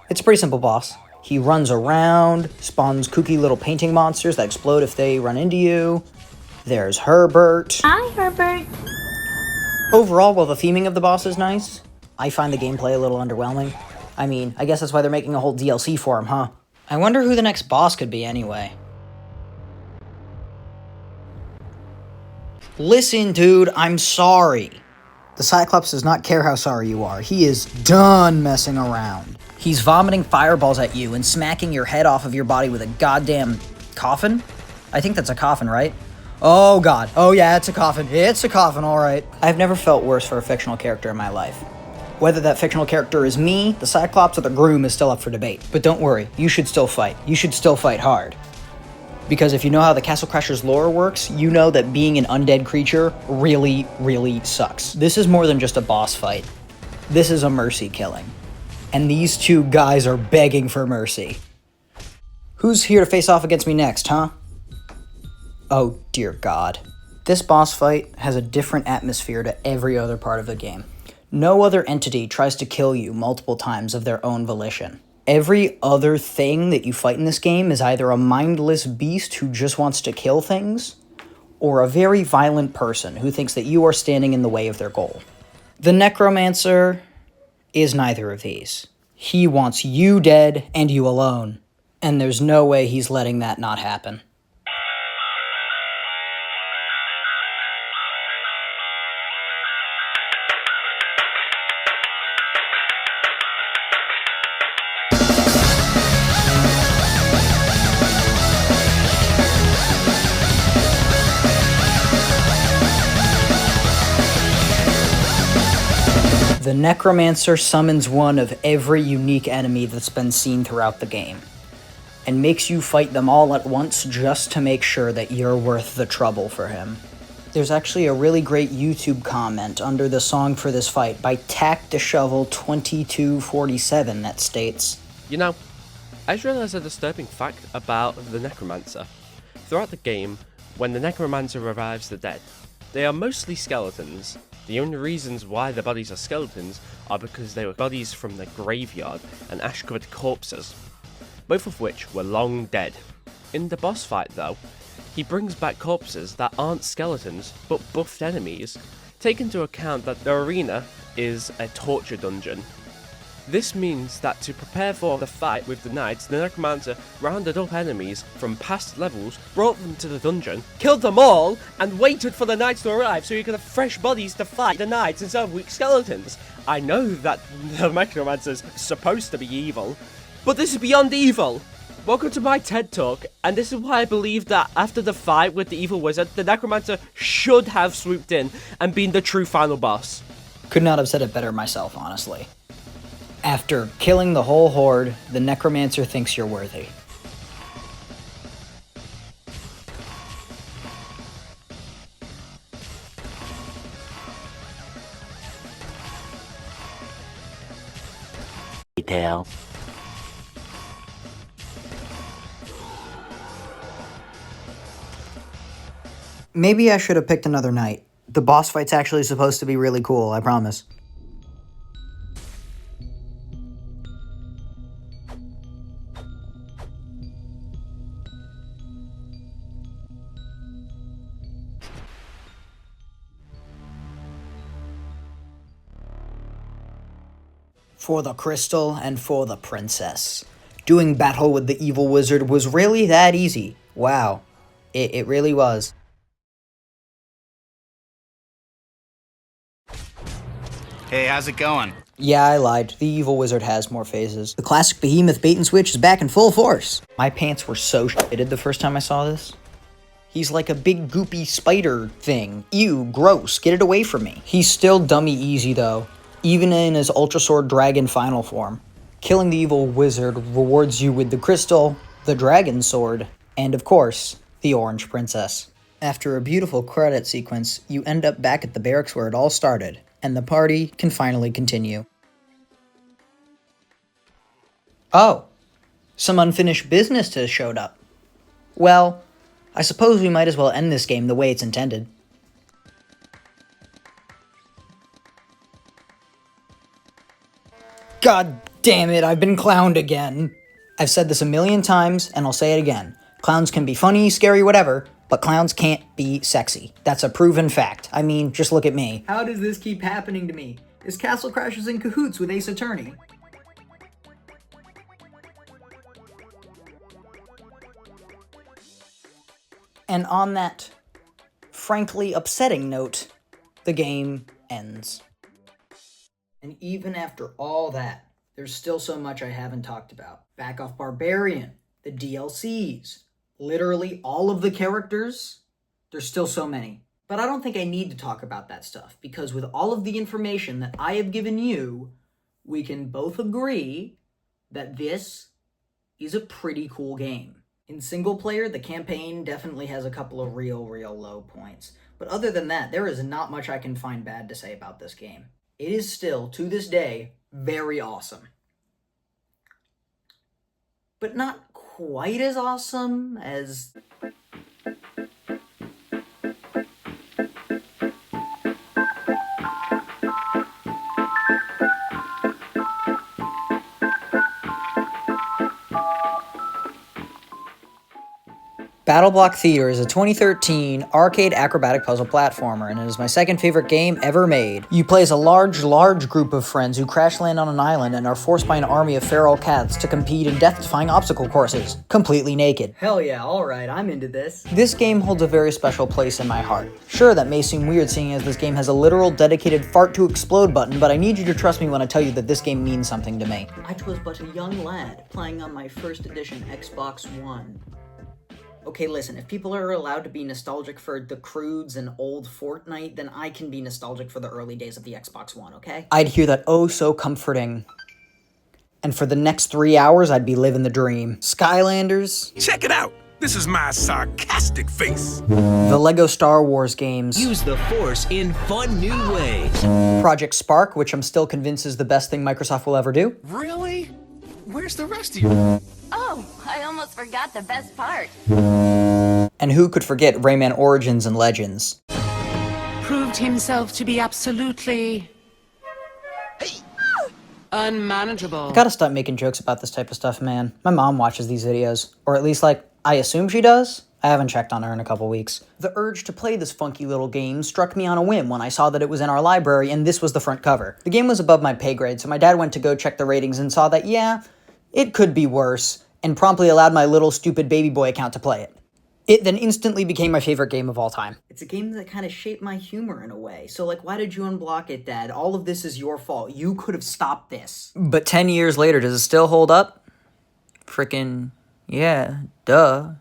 It's a pretty simple boss. He runs around, spawns kooky little painting monsters that explode if they run into you. There's Herbert. Hi, Herbert. Overall, while the theming of the boss is nice, I find the gameplay a little underwhelming. I mean, I guess that's why they're making a whole DLC for him, huh? I wonder who the next boss could be anyway. Listen, dude, I'm sorry. The Cyclops does not care how sorry you are. He is done messing around. He's vomiting fireballs at you and smacking your head off of your body with a goddamn coffin? I think that's a coffin, right? Oh God. Oh yeah, it's a coffin. It's a coffin, alright. I've never felt worse for a fictional character in my life. Whether that fictional character is me, the Cyclops, or the Groom is still up for debate. But don't worry, you should still fight. You should still fight hard. Because if you know how the Castle Crashers lore works, you know that being an undead creature really, really sucks. This is more than just a boss fight. This is a mercy killing. And these 2 guys are begging for mercy. Who's here to face off against me next, huh? Oh, dear God. This boss fight has a different atmosphere to every other part of the game. No other entity tries to kill you multiple times of their own volition. Every other thing that you fight in this game is either a mindless beast who just wants to kill things, or a very violent person who thinks that you are standing in the way of their goal. The Necromancer is neither of these. He wants you dead and you alone, and there's no way he's letting that not happen. The Necromancer summons one of every unique enemy that's been seen throughout the game, and makes you fight them all at once just to make sure that you're worth the trouble for him. There's actually a really great YouTube comment under the song for this fight by Tack the Shovel 2247 that states, You know, I just realised a disturbing fact about the Necromancer. Throughout the game, when the Necromancer revives the dead, they are mostly skeletons. The only reasons why the bodies are skeletons are because they were bodies from the graveyard and ash-covered corpses. both of which were long dead. In the boss fight though, he brings back corpses that aren't skeletons but buffed enemies. Take into account that the arena is a torture dungeon. This means that to prepare for the fight with the knights, the necromancer rounded up enemies from past levels, brought them to the dungeon, killed them all, and waited for the knights to arrive so he could have fresh bodies to fight the knights instead of weak skeletons. I know that the necromancer's supposed to be evil, but this is beyond evil! Welcome to my TED Talk, and this is why I believe that after the fight with the evil wizard, the necromancer should have swooped in and been the true final boss. Could not have said it better myself, honestly. After killing the whole horde, the necromancer thinks you're worthy. Detail. Maybe I should have picked another night. The boss fight's actually supposed to be really cool, I promise. For the crystal and for the princess. Doing battle with the evil wizard was really that easy. Wow. It really was. Hey, how's it going? Yeah, I lied. The evil wizard has more phases. The classic Behemoth bait and switch is back in full force. My pants were so shitted the first time I saw this. He's like a big goopy spider thing. Ew, gross. Get it away from me. He's still dummy easy though, even in his Ultra Sword Dragon final form. Killing the evil wizard rewards you with the crystal, the dragon sword, and of course, the orange princess. After a beautiful credit sequence, you end up back at the barracks where it all started, and the party can finally continue. Oh, some unfinished business has showed up. Well, I suppose we might as well end this game the way it's intended. God damn it, I've been clowned again. I've said this a million times, and I'll say it again. Clowns can be funny, scary, whatever, but clowns can't be sexy. That's a proven fact. I mean, just look at me. How does this keep happening to me? Is Castle Crashers in cahoots with Ace Attorney? And on that frankly upsetting note, the game ends. And even after all that, there's still so much I haven't talked about. Back Off Barbarian, the DLCs, literally all of the characters. There's still so many. But I don't think I need to talk about that stuff, because with all of the information that I have given you, we can both agree that this is a pretty cool game. In single player, the campaign definitely has a couple of real low points. But other than that, there is not much I can find bad to say about this game. It is still, to this day, very awesome. But not quite as awesome as... Battleblock Theater is a 2013 arcade acrobatic puzzle platformer, and it is my second favorite game ever made. You play as a large group of friends who crash land on an island and are forced by an army of feral cats to compete in death-defying obstacle courses, completely naked. Hell yeah, alright, I'm into this. This game holds a very special place in my heart. Sure, that may seem weird seeing as this game has a literal dedicated fart to explode button, but I need you to trust me when I tell you that this game means something to me. I was but a young lad playing on my first edition Xbox One. Okay, listen, if people are allowed to be nostalgic for the Croods and old Fortnite, then I can be nostalgic for the early days of the Xbox One, okay? I'd hear that oh so comforting. And for the next 3 hours, I'd be living the dream. Skylanders. Check it out! This is my sarcastic face. The Lego Star Wars games. Use the Force in fun new ways. Project Spark, which I'm still convinced is the best thing Microsoft will ever do. Really? Where's the rest of you? Oh, I almost forgot the best part. And who could forget Rayman Origins and Legends? Proved himself to be absolutely... Unmanageable. I gotta stop making jokes about this type of stuff, man. My mom watches these videos. Or at least, like, I assume she does. I haven't checked on her in a couple weeks. The urge to play this funky little game struck me on a whim when I saw that it was in our library and this was the front cover. The game was above my pay grade, so my dad went to go check the ratings and saw that, yeah, it could be worse, and promptly allowed my little stupid baby boy account to play it. It then instantly became my favorite game of all time. It's a game that kind of shaped my humor in a way. So, like, why did you unblock it, Dad? All of this is your fault. You could have stopped this. But 10 years later, does it still hold up? Frickin', yeah, duh.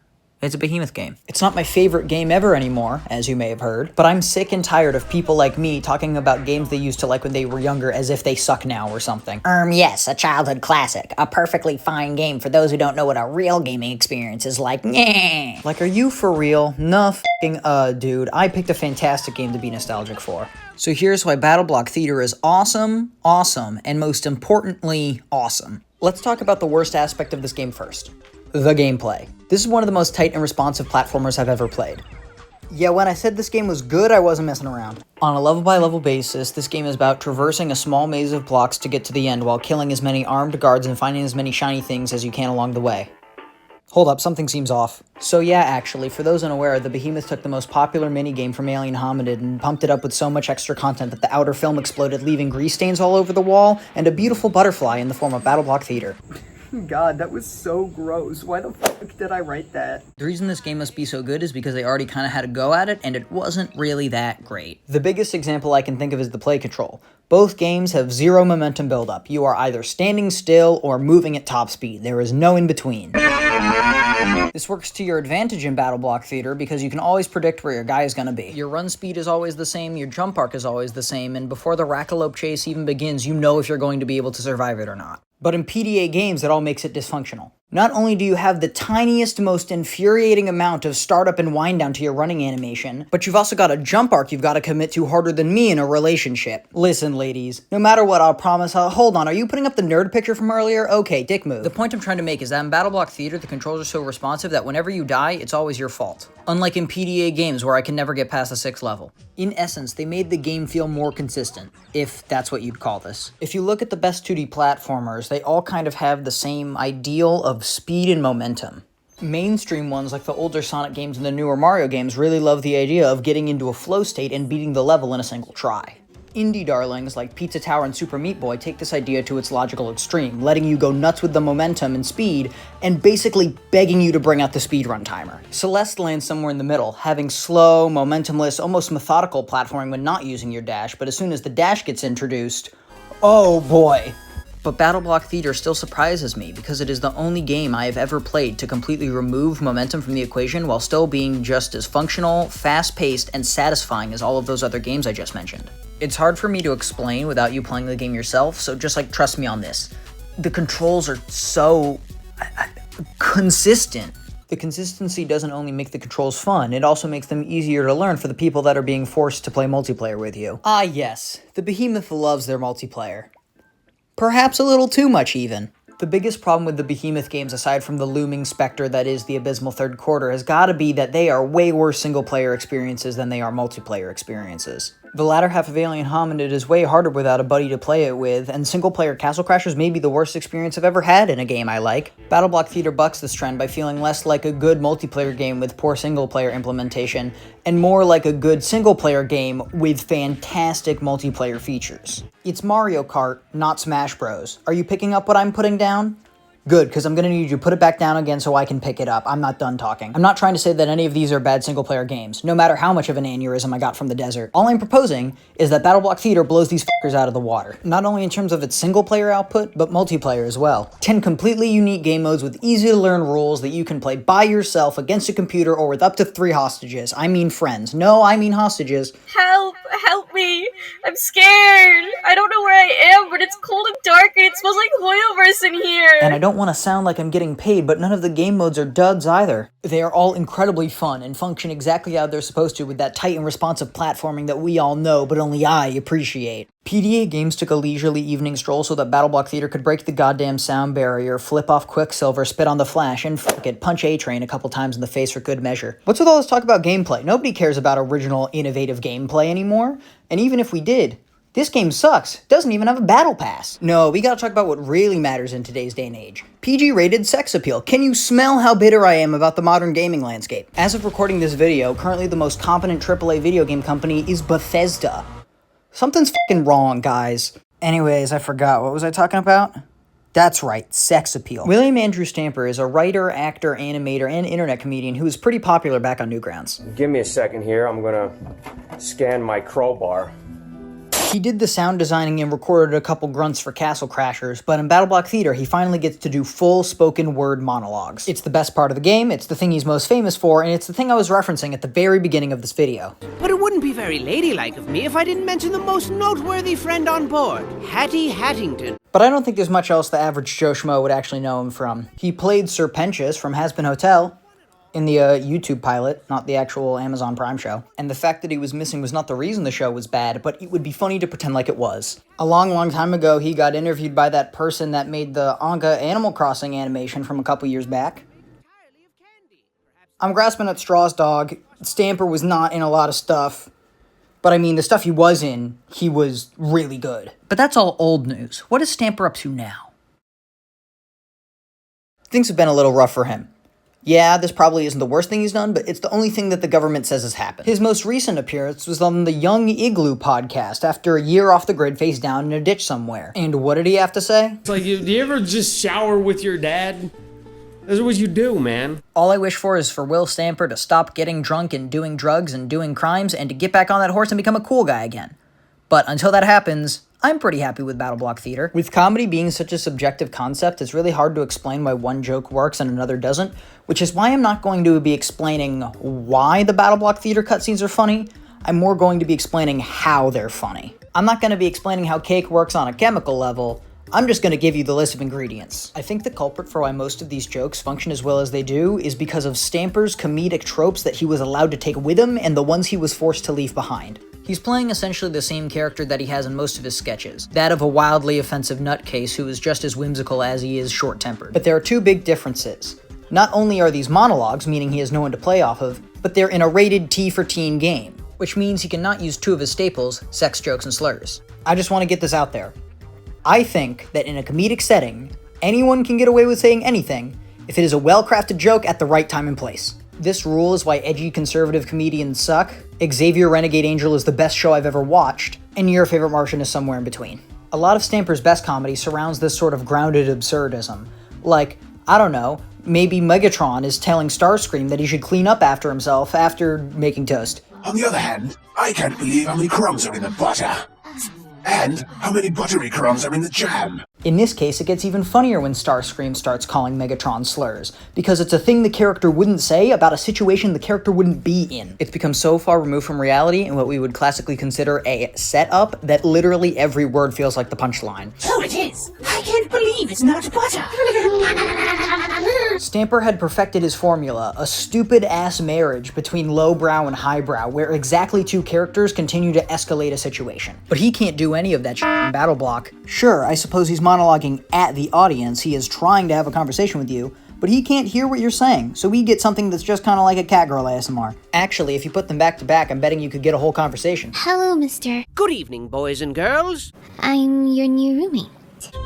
It's a Behemoth game. It's not my favorite game ever anymore, as you may have heard, but I'm sick and tired of people like me talking about games they used to like when they were younger as if they suck now or something. Yes, a childhood classic. A perfectly fine game for those who don't know what a real gaming experience is like. Nyeh. Like, are you for real? No f***ing dude. I picked a fantastic game to be nostalgic for. So here's why Battleblock Theater is awesome, and most importantly, awesome. Let's talk about the worst aspect of this game first. The gameplay. This is one of the most tight and responsive platformers I've ever played. Yeah, when I said this game was good, I wasn't messing around. On a level-by-level basis, this game is about traversing a small maze of blocks to get to the end while killing as many armed guards and finding as many shiny things as you can along the way. Hold up, something seems off. So yeah, actually, for those unaware, the Behemoth took the most popular minigame from Alien Hominid and pumped it up with so much extra content that the outer film exploded, leaving grease stains all over the wall and a beautiful butterfly in the form of Battleblock Theater. God, that was so gross. Why the fuck did I write that? The reason this game must be so good is because they already kind of had a go at it, and it wasn't really that great. The biggest example I can think of is the play control. Both games have zero momentum buildup. You are either standing still or moving at top speed. There is no in between. This works to your advantage in Battleblock Theater because you can always predict where your guy is going to be. Your run speed is always the same, your jump arc is always the same, and before the Rackalope chase even begins, you know if you're going to be able to survive it or not. But in PDA games, it all makes it dysfunctional. Not only do you have the tiniest, most infuriating amount of startup and wind down to your running animation, but you've also got a jump arc you've got to commit to harder than me in a relationship. Listen, ladies, no matter what, I'll promise hold on, are you putting up the nerd picture from earlier? Okay, dick move. The point I'm trying to make is that in Battleblock Theater, the controls are so responsive that whenever you die, it's always your fault. Unlike in PDA games where I can never get past the 6th level. In essence, they made the game feel more consistent, if that's what you'd call this. If you look at the best 2D platformers, they all kind of have the same ideal of speed and momentum. Mainstream ones like the older Sonic games and the newer Mario games really love the idea of getting into a flow state and beating the level in a single try. Indie darlings like Pizza Tower and Super Meat Boy take this idea to its logical extreme, letting you go nuts with the momentum and speed, and basically begging you to bring out the speedrun timer. Celeste lands somewhere in the middle, having slow, momentumless, almost methodical platforming when not using your dash, but as soon as the dash gets introduced, oh boy! But Battleblock Theater still surprises me because it is the only game I have ever played to completely remove momentum from the equation while still being just as functional, fast-paced, and satisfying as all of those other games I just mentioned. It's hard for me to explain without you playing the game yourself, so just like trust me on this. The controls are so consistent. The consistency doesn't only make the controls fun, it also makes them easier to learn for the people that are being forced to play multiplayer with you. Ah yes, the Behemoth loves their multiplayer. Perhaps a little too much, even. The biggest problem with the Behemoth games, aside from the looming specter that is the abysmal third quarter, has gotta be that they are way worse single-player experiences than they are multiplayer experiences. The latter half of Alien Hominid is way harder without a buddy to play it with, and single-player Castle Crashers may be the worst experience I've ever had in a game I like. Battleblock Theater bucks this trend by feeling less like a good multiplayer game with poor single-player implementation, and more like a good single-player game with fantastic multiplayer features. It's Mario Kart, not Smash Bros. Are you picking up what I'm putting down? Good, because I'm going to need you to put it back down again so I can pick it up. I'm not done talking. I'm not trying to say that any of these are bad single-player games, no matter how much of an aneurysm I got from the desert. All I'm proposing is that Battleblock Theater blows these fuckers out of the water. Not only in terms of its single-player output, but multiplayer as well. 10 completely unique game modes with easy-to-learn rules that you can play by yourself against a computer or with up to 3 hostages. I mean friends. No, I mean hostages. Help! Help me! I'm scared! I don't know where I am, but it's cold and dark and it smells like Hoyoverse in here! And I don't want to sound like I'm getting paid, but none of the game modes are duds either. They are all incredibly fun and function exactly how they're supposed to with that tight and responsive platforming that we all know, but only I appreciate. PDA Games took a leisurely evening stroll so that Battleblock Theater could break the goddamn sound barrier, flip off Quicksilver, spit on the Flash, and fuck it, punch A-Train a couple times in the face for good measure. What's with all this talk about gameplay? Nobody cares about original, innovative gameplay anymore. And even if we did, This game sucks. Doesn't even have a battle pass. No, we gotta talk about what really matters in today's day and age. PG-rated sex appeal. Can you smell how bitter I am about the modern gaming landscape? As of recording this video, currently the most competent AAA video game company is Bethesda. Something's fucking wrong, guys. Anyways, I forgot. What was I talking about? That's right, sex appeal. William Andrew Stamper is a writer, actor, animator, and internet comedian who was pretty popular back on Newgrounds. Give me a second here. I'm gonna scan my crowbar. He did the sound designing and recorded a couple grunts for Castle Crashers, but in Battleblock Theater, he finally gets to do full spoken word monologues. It's the best part of the game, it's the thing he's most famous for, and it's the thing I was referencing at the very beginning of this video. But it wouldn't be very ladylike of me if I didn't mention the most noteworthy friend on board, Hattie Hattington. But I don't think there's much else the average Joe Schmo would actually know him from. He played Sir Pentious from Hazbin Hotel in the YouTube pilot, not the actual Amazon Prime show. And the fact that he was missing was not the reason the show was bad, but it would be funny to pretend like it was. A long time ago, he got interviewed by that person that made the Anka Animal Crossing animation from a couple years back. I'm grasping at straws, dog. Stamper was not in a lot of stuff. But I mean, the stuff he was in, he was really good. But that's all old news. What is Stamper up to now? Things have been a little rough for him. Yeah, this probably isn't the worst thing he's done, but it's the only thing that the government says has happened. His most recent appearance was on the Young Igloo podcast after a year off the grid face down in a ditch somewhere. And what did he have to say? It's like, do you ever just shower with your dad? That's what you do, man. All I wish for is for Will Stamper to stop getting drunk and doing drugs and doing crimes and to get back on that horse and become a cool guy again. But until that happens, I'm pretty happy with Battleblock Theater. With comedy being such a subjective concept, it's really hard to explain why one joke works and another doesn't, which is why I'm not going to be explaining why the Battleblock Theater cutscenes are funny. I'm more going to be explaining how they're funny. I'm not going to be explaining how cake works on a chemical level. I'm just going to give you the list of ingredients. I think the culprit for why most of these jokes function as well as they do is because of Stamper's comedic tropes that he was allowed to take with him and the ones he was forced to leave behind. He's playing essentially the same character that he has in most of his sketches, that of a wildly offensive nutcase who is just as whimsical as he is short-tempered. But there are two big differences. Not only are these monologues, meaning he has no one to play off of, but they're in a rated T for teen game, which means he cannot use two of his staples, sex jokes and slurs. I just want to get this out there. I think that in a comedic setting, anyone can get away with saying anything if it is a well-crafted joke at the right time and place. This rule is why edgy conservative comedians suck, Xavier Renegade Angel is the best show I've ever watched, and Your Favorite Martian is somewhere in between. A lot of Stamper's best comedy surrounds this sort of grounded absurdism. Like, I don't know, maybe Megatron is telling Starscream that he should clean up after himself after making toast. On the other hand, I can't believe how many crumbs are in the butter. And how many buttery crumbs are in the jam. In this case, it gets even funnier when Starscream starts calling Megatron slurs, because it's a thing the character wouldn't say about a situation the character wouldn't be in. It's become so far removed from reality and what we would classically consider a setup that literally every word feels like the punchline. So it is! I can't believe it's not butter! Stamper had perfected his formula, a stupid-ass marriage between lowbrow and highbrow, where exactly two characters continue to escalate a situation. But he can't do any of that shit in Battleblock. Sure, I suppose he's monologuing at the audience, he is trying to have a conversation with you, but he can't hear what you're saying, so we get something that's just kind of like a catgirl ASMR. Actually, if you put them back to back, I'm betting you could get a whole conversation. Hello, mister. Good evening, boys and girls. I'm your new roommate.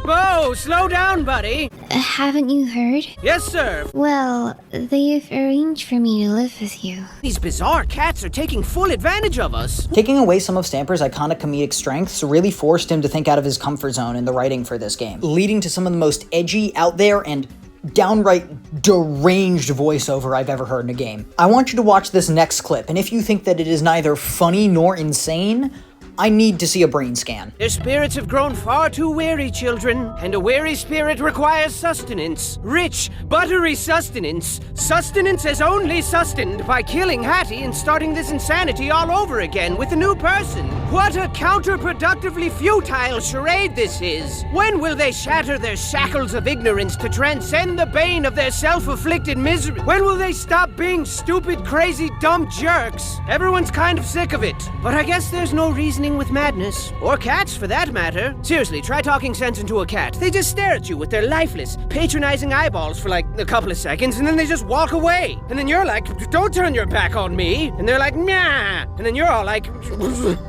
Whoa, slow down, buddy. Haven't you heard? Yes, sir. Well, they've arranged for me to live with you. These bizarre cats are taking full advantage of us. Taking away some of Stamper's iconic comedic strengths really forced him to think out of his comfort zone in the writing for this game, leading to some of the most edgy, out there, and downright deranged voiceover I've ever heard in a game. I want you to watch this next clip, and if you think that it is neither funny nor insane, I need to see a brain scan. Their spirits have grown far too weary, children, and a weary spirit requires sustenance. Rich, buttery sustenance. Sustenance is only sustained by killing Hattie and starting this insanity all over again with a new person. What a counterproductively futile charade this is. When will they shatter their shackles of ignorance to transcend the bane of their self-afflicted misery? When will they stop being stupid, crazy, dumb jerks? Everyone's kind of sick of it, but I guess there's no reasoning seething with madness. Or cats, for that matter. Seriously, try talking sense into a cat. They just stare at you with their lifeless, patronizing eyeballs for like a couple of seconds, and then they just walk away. And then you're like, don't turn your back on me. And they're like, nah. And then you're all like,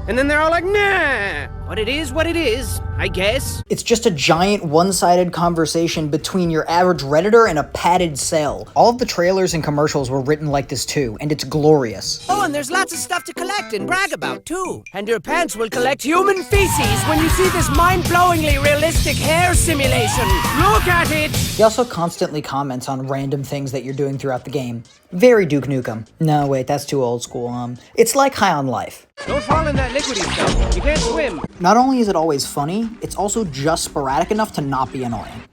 and then they're all like, nah. But it is what it is, I guess. It's just a giant one-sided conversation between your average Redditor and a padded cell. All of the trailers and commercials were written like this too, and it's glorious. Oh, and there's lots of stuff to collect and brag about too. And your pants will collect human feces when you see this mind-blowingly realistic hair simulation. Look at it! He also constantly comments on random things that you're doing throughout the game. Very Duke Nukem. No, wait, that's too old school. It's like High on Life. Don't fall in that liquidy stuff. You can't swim. Not only is it always funny, it's also just sporadic enough to not be annoying.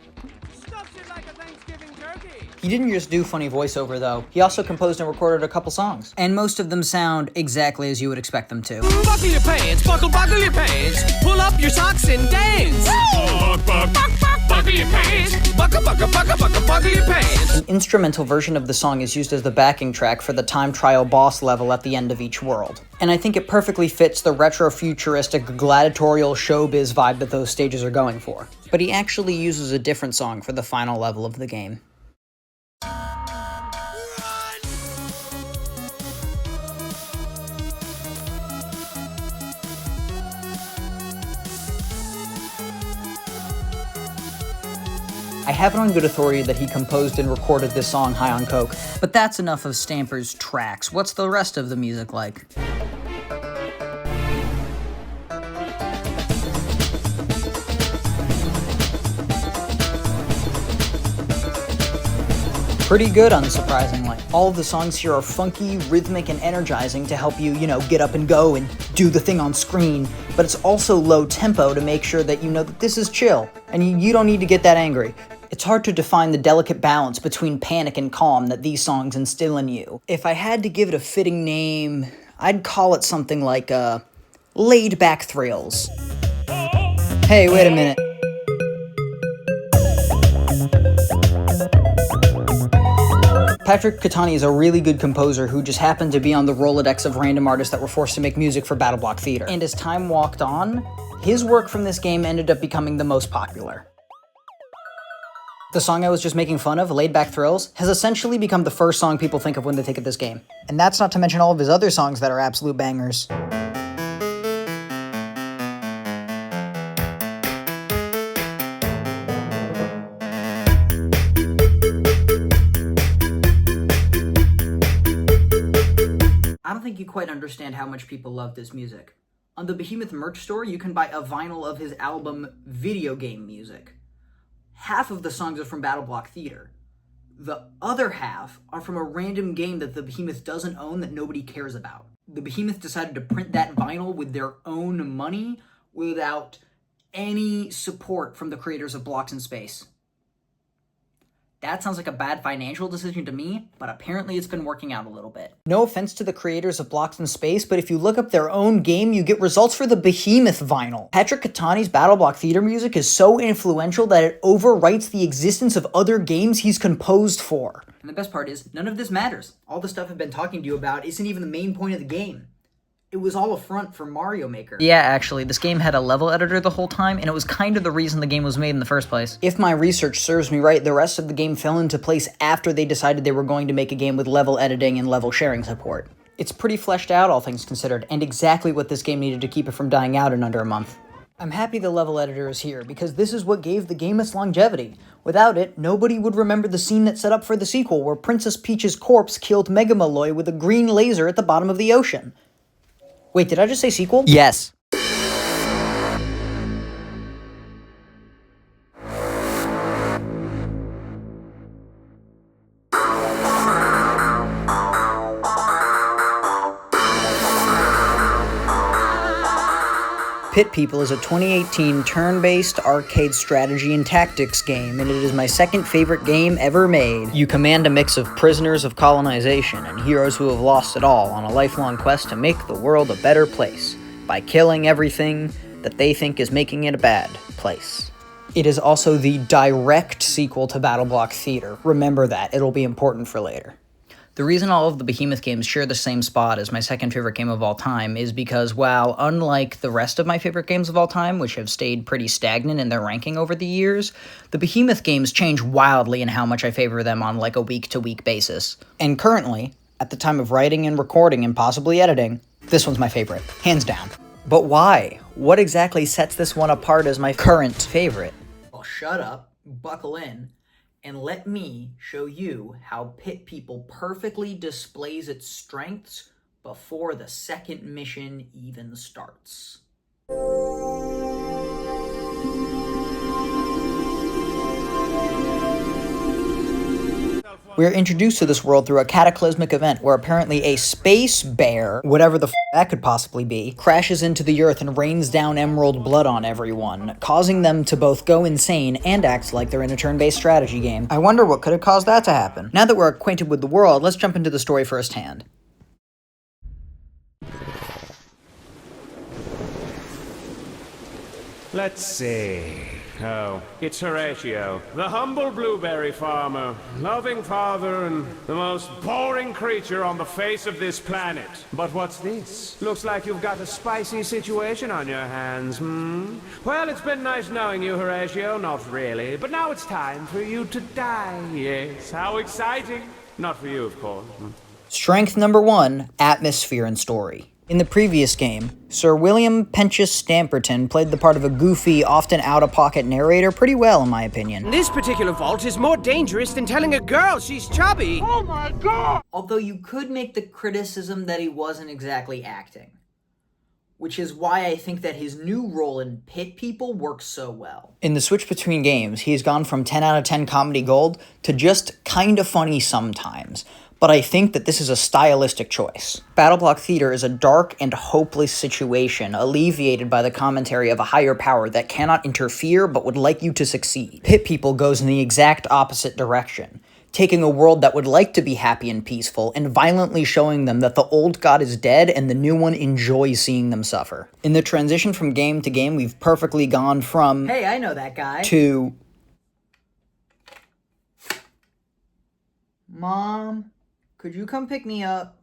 He didn't just do funny voiceover though, he also composed and recorded a couple songs. And most of them sound exactly as you would expect them to. Buckle your pants, buckle your pants. Pull up your socks and dance. Buckle your pants. Buckle your pants. An instrumental version of the song is used as the backing track for the time trial boss level at the end of each world. And I think it perfectly fits the retro-futuristic gladiatorial showbiz vibe that those stages are going for. But he actually uses a different song for the final level of the game. I have it on good authority that he composed and recorded this song high on coke, but that's enough of Stamper's tracks. What's the rest of the music like? Pretty good, unsurprisingly. All of the songs here are funky, rhythmic, and energizing to help you, get up and go and do the thing on screen, but it's also low tempo to make sure that you know that this is chill, and you don't need to get that angry. It's hard to define the delicate balance between panic and calm that these songs instill in you. If I had to give it a fitting name, I'd call it something like, laid-back thrills. Hey, wait a minute. Patrick Catani is a really good composer who just happened to be on the Rolodex of random artists that were forced to make music for Battleblock Theater. And as time walked on, his work from this game ended up becoming the most popular. The song I was just making fun of, Laid Back Thrills, has essentially become the first song people think of when they think of this game. And that's not to mention all of his other songs that are absolute bangers. I don't think you quite understand how much people love this music. On the Behemoth merch store, you can buy a vinyl of his album Video Game Music. Half of the songs are from Battleblock Theater. The other half are from a random game that the Behemoth doesn't own that nobody cares about. The Behemoth decided to print that vinyl with their own money without any support from the creators of Blocks in Space. That sounds like a bad financial decision to me, but apparently it's been working out a little bit. No offense to the creators of Blocks in Space, but if you look up their own game, you get results for the Behemoth vinyl. Patrick Catani's Battleblock Theater music is so influential that it overwrites the existence of other games he's composed for. And the best part is, none of this matters. All the stuff I've been talking to you about isn't even the main point of the game. It was all a front for Mario Maker. Yeah, actually, this game had a level editor the whole time, and it was kind of the reason the game was made in the first place. If my research serves me right, the rest of the game fell into place after they decided they were going to make a game with level editing and level sharing support. It's pretty fleshed out, all things considered, and exactly what this game needed to keep it from dying out in under a month. I'm happy the level editor is here, because this is what gave the game its longevity. Without it, nobody would remember the scene that set up for the sequel, where Princess Peach's corpse killed Mega Malloy with a green laser at the bottom of the ocean. Wait, did I just say sequel? Yes. Pit People is a 2018 turn-based arcade strategy and tactics game, and it is my second favorite game ever made. You command a mix of prisoners of colonization and heroes who have lost it all on a lifelong quest to make the world a better place by killing everything that they think is making it a bad place. It is also the direct sequel to Battleblock Theater. Remember that, it'll be important for later. The reason all of the Behemoth games share the same spot as my second favorite game of all time is because, while unlike the rest of my favorite games of all time, which have stayed pretty stagnant in their ranking over the years, the Behemoth games change wildly in how much I favor them on like a week-to-week basis. And currently, at the time of writing and recording and possibly editing, this one's my favorite, hands down. But why? What exactly sets this one apart as my current favorite? Well, shut up, buckle in, and let me show you how Pit People perfectly displays its strengths before the second mission even starts. We are introduced to this world through a cataclysmic event where apparently a space bear, whatever the that could possibly be, crashes into the earth and rains down emerald blood on everyone, causing them to both go insane and act like they're in a turn-based strategy game. I wonder what could have caused that to happen. Now that we're acquainted with the world, let's jump into the story firsthand. Let's see. Oh, it's Horatio, the humble blueberry farmer, loving father, and the most boring creature on the face of this planet. But what's this? Looks like you've got a spicy situation on your hands, Well, it's been nice knowing you, Horatio. Not really, but now it's time for you to die. Yes, how exciting. Not for you, of course. Strength number 1, atmosphere and story. In the previous game, Sir William Penchus Stamperton played the part of a goofy, often out-of-pocket narrator pretty well, in my opinion. This particular vault is more dangerous than telling a girl she's chubby. Oh my god! Although you could make the criticism that he wasn't exactly acting. Which is why I think that his new role in Pit People works so well. In the switch between games, he's gone from 10 out of 10 comedy gold to just kinda funny sometimes. But I think that this is a stylistic choice. Battleblock Theater is a dark and hopeless situation, alleviated by the commentary of a higher power that cannot interfere but would like you to succeed. Pit People goes in the exact opposite direction, taking a world that would like to be happy and peaceful and violently showing them that the old god is dead and the new one enjoys seeing them suffer. In the transition from game to game, we've perfectly gone from "Hey, I know that guy" to "Mom, could you come pick me up?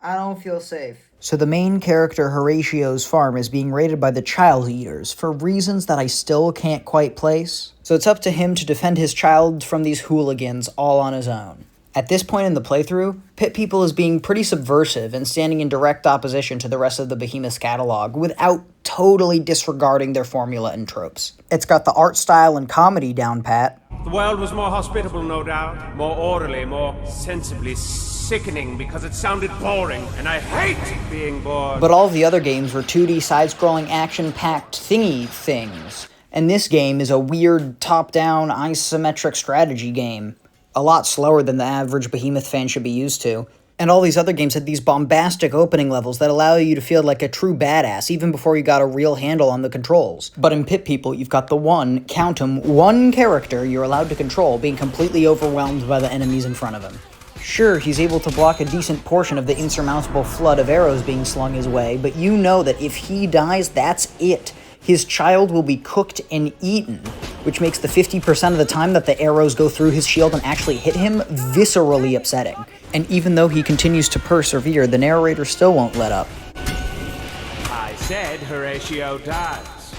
I don't feel safe." So the main character Horatio's farm is being raided by the Child Eaters for reasons that I still can't quite place. So it's up to him to defend his child from these hooligans all on his own. At this point in the playthrough, Pit People is being pretty subversive and standing in direct opposition to the rest of the Behemoth's catalog without totally disregarding their formula and tropes. It's got the art style and comedy down pat. The world was more hospitable, no doubt. More orderly, more sensibly sickening because it sounded boring, and I hate being bored. But all of the other games were 2D side-scrolling action-packed thingy things. And this game is a weird top-down isometric strategy game. A lot slower than the average Behemoth fan should be used to. And all these other games had these bombastic opening levels that allow you to feel like a true badass even before you got a real handle on the controls. But in Pit People, you've got the one character you're allowed to control being completely overwhelmed by the enemies in front of him. Sure, he's able to block a decent portion of the insurmountable flood of arrows being slung his way, but you know that if he dies, that's it. His child will be cooked and eaten, which makes the 50% of the time that the arrows go through his shield and actually hit him viscerally upsetting. And even though he continues to persevere, the narrator still won't let up. I said Horatio dies.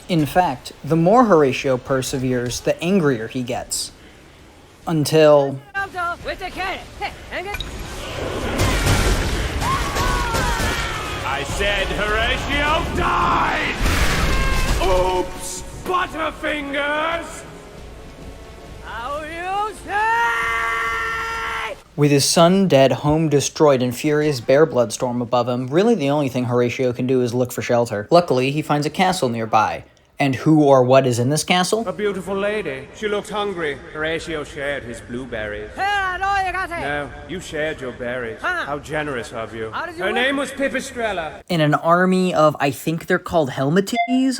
In fact, the more Horatio perseveres, the angrier he gets. Until... I said Horatio died! Oops! Butterfingers! How you say? With his son dead, home destroyed, and furious bear bloodstorm above him, really the only thing Horatio can do is look for shelter. Luckily, he finds a castle nearby. And who or what is in this castle? A beautiful lady. She looked hungry. Horatio shared his blueberries. No, you shared your berries. How generous of you. Her name was Pipistrella. And an army of, I think they're called Helmets,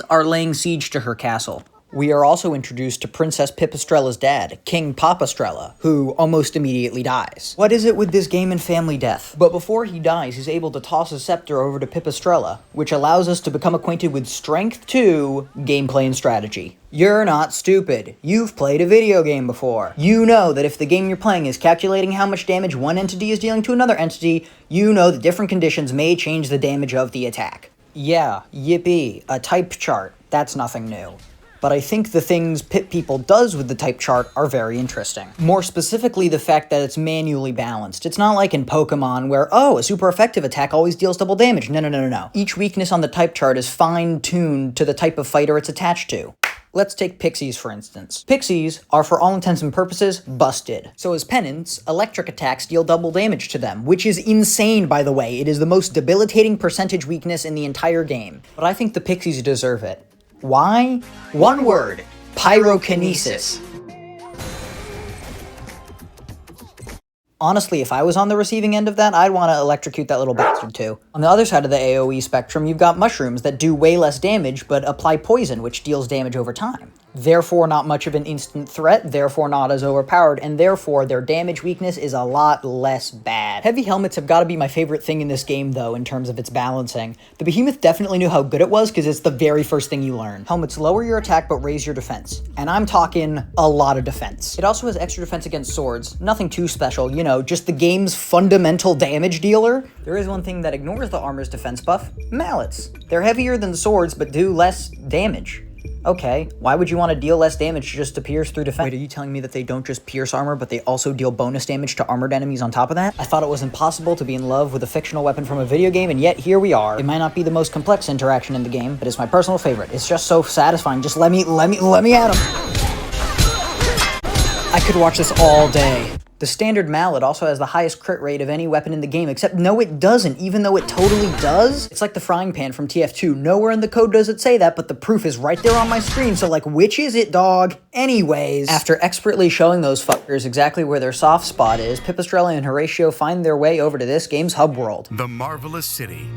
are laying siege to her castle. We are also introduced to Princess Pipistrella's dad, King Papastrella, who almost immediately dies. What is it with this game and family death? But before he dies, he's able to toss his scepter over to Pipistrella, which allows us to become acquainted with Strength 2, gameplay and strategy. You're not stupid. You've played a video game before. You know that if the game you're playing is calculating how much damage one entity is dealing to another entity, you know that different conditions may change the damage of the attack. Yeah, yippee, a type chart. That's nothing new. But I think the things Pit People does with the type chart are very interesting. More specifically, the fact that it's manually balanced. It's not like in Pokemon where, oh, a super effective attack always deals double damage. No. Each weakness on the type chart is fine-tuned to the type of fighter it's attached to. Let's take Pixies, for instance. Pixies are, for all intents and purposes, busted. So as penance, electric attacks deal double damage to them, which is insane, by the way. It is the most debilitating percentage weakness in the entire game. But I think the Pixies deserve it. Why? One word. Pyrokinesis. Honestly, if I was on the receiving end of that, I'd want to electrocute that little bastard too. On the other side of the AoE spectrum, you've got mushrooms that do way less damage, but apply poison, which deals damage over time. Therefore not much of an instant threat, therefore not as overpowered, and therefore their damage weakness is a lot less bad. Heavy helmets have got to be my favorite thing in this game though, in terms of its balancing. The Behemoth definitely knew how good it was because it's the very first thing you learn. Helmets lower your attack but raise your defense. And I'm talking a lot of defense. It also has extra defense against swords, nothing too special, you know, just the game's fundamental damage dealer. There is one thing that ignores the armor's defense buff, mallets. They're heavier than swords but do less damage. Okay, why would you want to deal less damage just to pierce through defense? Wait, are you telling me that they don't just pierce armor, but they also deal bonus damage to armored enemies on top of that? I thought it was impossible to be in love with a fictional weapon from a video game, and yet here we are. It might not be the most complex interaction in the game, but it's my personal favorite. It's just so satisfying. Just let me at him. I could watch this all day. The standard mallet also has the highest crit rate of any weapon in the game, except no it doesn't, even though it totally does. It's like the frying pan from TF2. Nowhere in the code does it say that, but the proof is right there on my screen, so like, which is it, dog? Anyways, after expertly showing those fuckers exactly where their soft spot is, Pipistrella and Horatio find their way over to this game's hub world. The Marvelous City.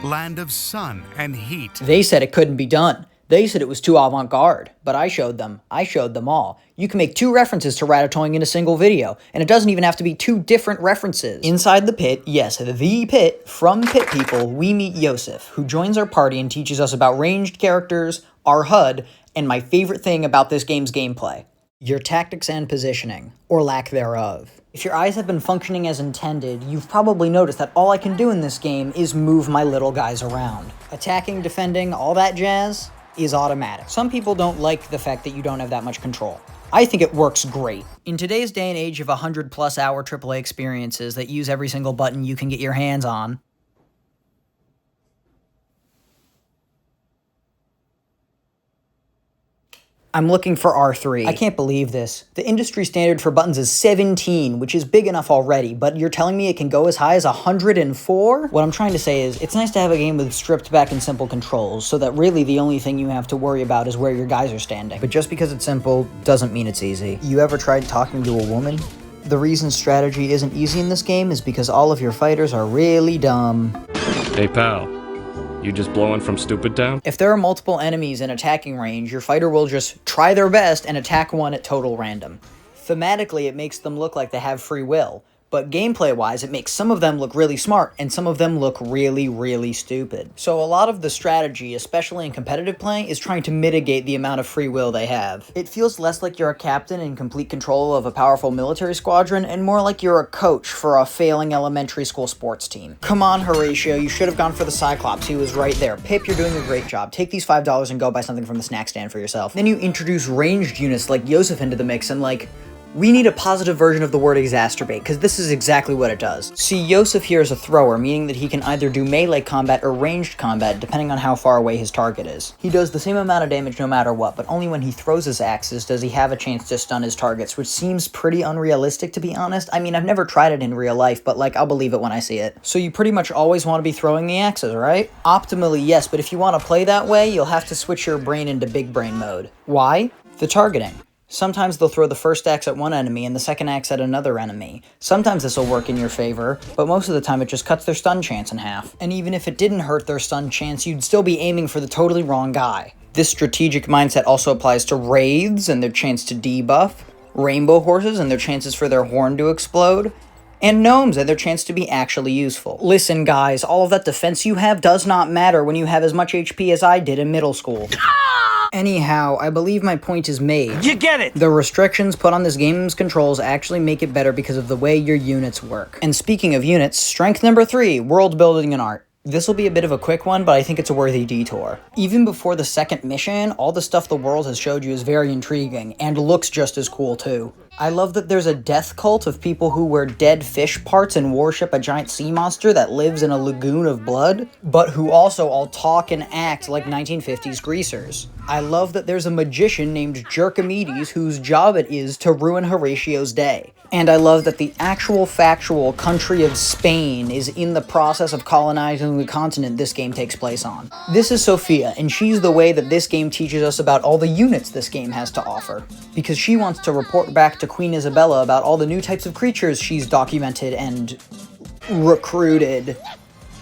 Land of sun and heat. They said it couldn't be done. They said it was too avant-garde, but I showed them all. You can make 2 references to Ratatouille in a single video, and it doesn't even have to be 2 different references. Inside the pit, yes, the pit, from Pit People, we meet Yosef, who joins our party and teaches us about ranged characters, our HUD, and my favorite thing about this game's gameplay, your tactics and positioning, or lack thereof. If your eyes have been functioning as intended, you've probably noticed that all I can do in this game is move my little guys around. Attacking, defending, all that jazz is automatic. Some people don't like the fact that you don't have that much control. I think it works great. In today's day and age of 100+ hour AAA experiences that use every single button you can get your hands on, I'm looking for R3. I can't believe this. The industry standard for buttons is 17, which is big enough already, but you're telling me it can go as high as 104? What I'm trying to say is, it's nice to have a game with stripped back and simple controls, so that really the only thing you have to worry about is where your guys are standing. But just because it's simple doesn't mean it's easy. You ever tried talking to a woman? The reason strategy isn't easy in this game is because all of your fighters are really dumb. Hey pal. You just blowing from Stupid Town? If there are multiple enemies in attacking range, your fighter will just try their best and attack one at total random. Thematically, it makes them look like they have free will, but gameplay-wise, it makes some of them look really smart, and some of them look really, really stupid. So a lot of the strategy, especially in competitive play, is trying to mitigate the amount of free will they have. It feels less like you're a captain in complete control of a powerful military squadron, and more like you're a coach for a failing elementary school sports team. Come on, Horatio, you should have gone for the Cyclops. He was right there. Pip, you're doing a great job. Take these $5 and go buy something from the snack stand for yourself. Then you introduce ranged units like Yosef into the mix, and like, we need a positive version of the word exacerbate, because this is exactly what it does. See, Yosef here is a thrower, meaning that he can either do melee combat or ranged combat, depending on how far away his target is. He does the same amount of damage no matter what, but only when he throws his axes does he have a chance to stun his targets, which seems pretty unrealistic, to be honest. I mean, I've never tried it in real life, but like, I'll believe it when I see it. So you pretty much always want to be throwing the axes, right? Optimally, yes, but if you want to play that way, you'll have to switch your brain into big brain mode. Why? The targeting. Sometimes they'll throw the first axe at one enemy and the second axe at another enemy. Sometimes this will work in your favor, but most of the time it just cuts their stun chance in half. And even if it didn't hurt their stun chance, you'd still be aiming for the totally wrong guy. This strategic mindset also applies to wraiths and their chance to debuff, rainbow horses and their chances for their horn to explode, and gnomes and their chance to be actually useful. Listen guys, all of that defense you have does not matter when you have as much HP as I did in middle school. Anyhow, I believe my point is made. You get it! The restrictions put on this game's controls actually make it better because of the way your units work. And speaking of units, strength number 3, world building and art. This will be a bit of a quick one, but I think it's a worthy detour. Even before the second mission, all the stuff the world has showed you is very intriguing, and looks just as cool too. I love that there's a death cult of people who wear dead fish parts and worship a giant sea monster that lives in a lagoon of blood, but who also all talk and act like 1950s greasers. I love that there's a magician named Jerkomedes whose job it is to ruin Horatio's day. And I love that the actual factual country of Spain is in the process of colonizing the continent this game takes place on. This is Sophia, and she's the way that this game teaches us about all the units this game has to offer. Because she wants to report back to Queen Isabella about all the new types of creatures she's documented and recruited.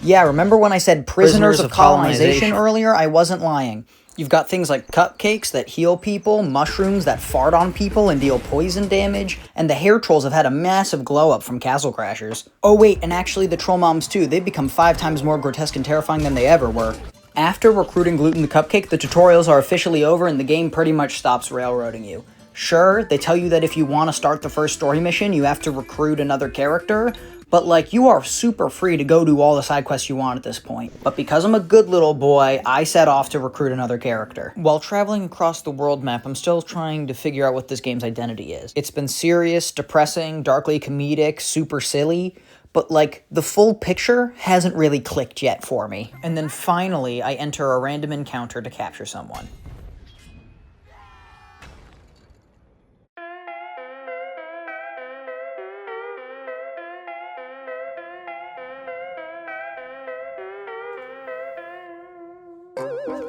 Yeah, remember when I said prisoners of colonization earlier? I wasn't lying. You've got things like cupcakes that heal people, mushrooms that fart on people and deal poison damage, and the hair trolls have had a massive glow up from Castle Crashers. Oh wait, and actually the troll moms too, they've become 5 times more grotesque and terrifying than they ever were. After recruiting Gluten the Cupcake, the tutorials are officially over and the game pretty much stops railroading you. Sure, they tell you that if you want to start the first story mission, you have to recruit another character, but like, you are super free to go do all the side quests you want at this point. But because I'm a good little boy, I set off to recruit another character. While traveling across the world map, I'm still trying to figure out what this game's identity is. It's been serious, depressing, darkly comedic, super silly, but like, the full picture hasn't really clicked yet for me. And then finally, I enter a random encounter to capture someone.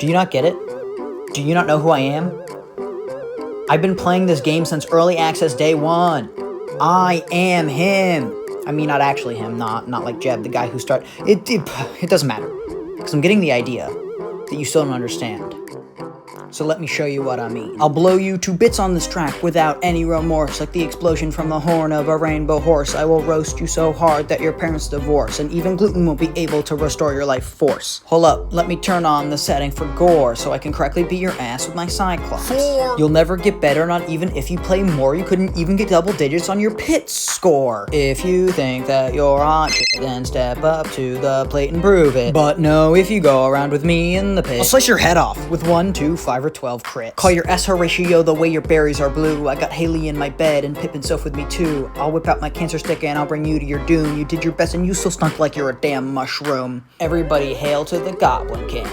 Do you not get it? Do you not know who I am? I've been playing this game since early access day 1. I am him. I mean, not actually him, not like Jeb, the guy who started. It doesn't matter. Because I'm getting the idea that you still don't understand. So let me show you what I mean. I'll blow you to bits on this track without any remorse, like the explosion from the horn of a rainbow horse. I will roast you so hard that your parents divorce, and even gluten won't be able to restore your life force. Hold up, let me turn on the setting for gore, so I can correctly beat your ass with my Cyclops. You'll never get better, not even if you play more. You couldn't even get double digits on your pit score. If you think that you're hot shit, then step up to the plate and prove it. But no, if you go around with me in the pit, I'll slice your head off with 1, 2, 5, or 12 crits. Call your S Horatio the way your berries are blue. I got Haley in my bed and Pip and Soph with me too. I'll whip out my cancer stick and I'll bring you to your doom. You did your best and you still stunk like you're a damn mushroom. Everybody hail to the Goblin King.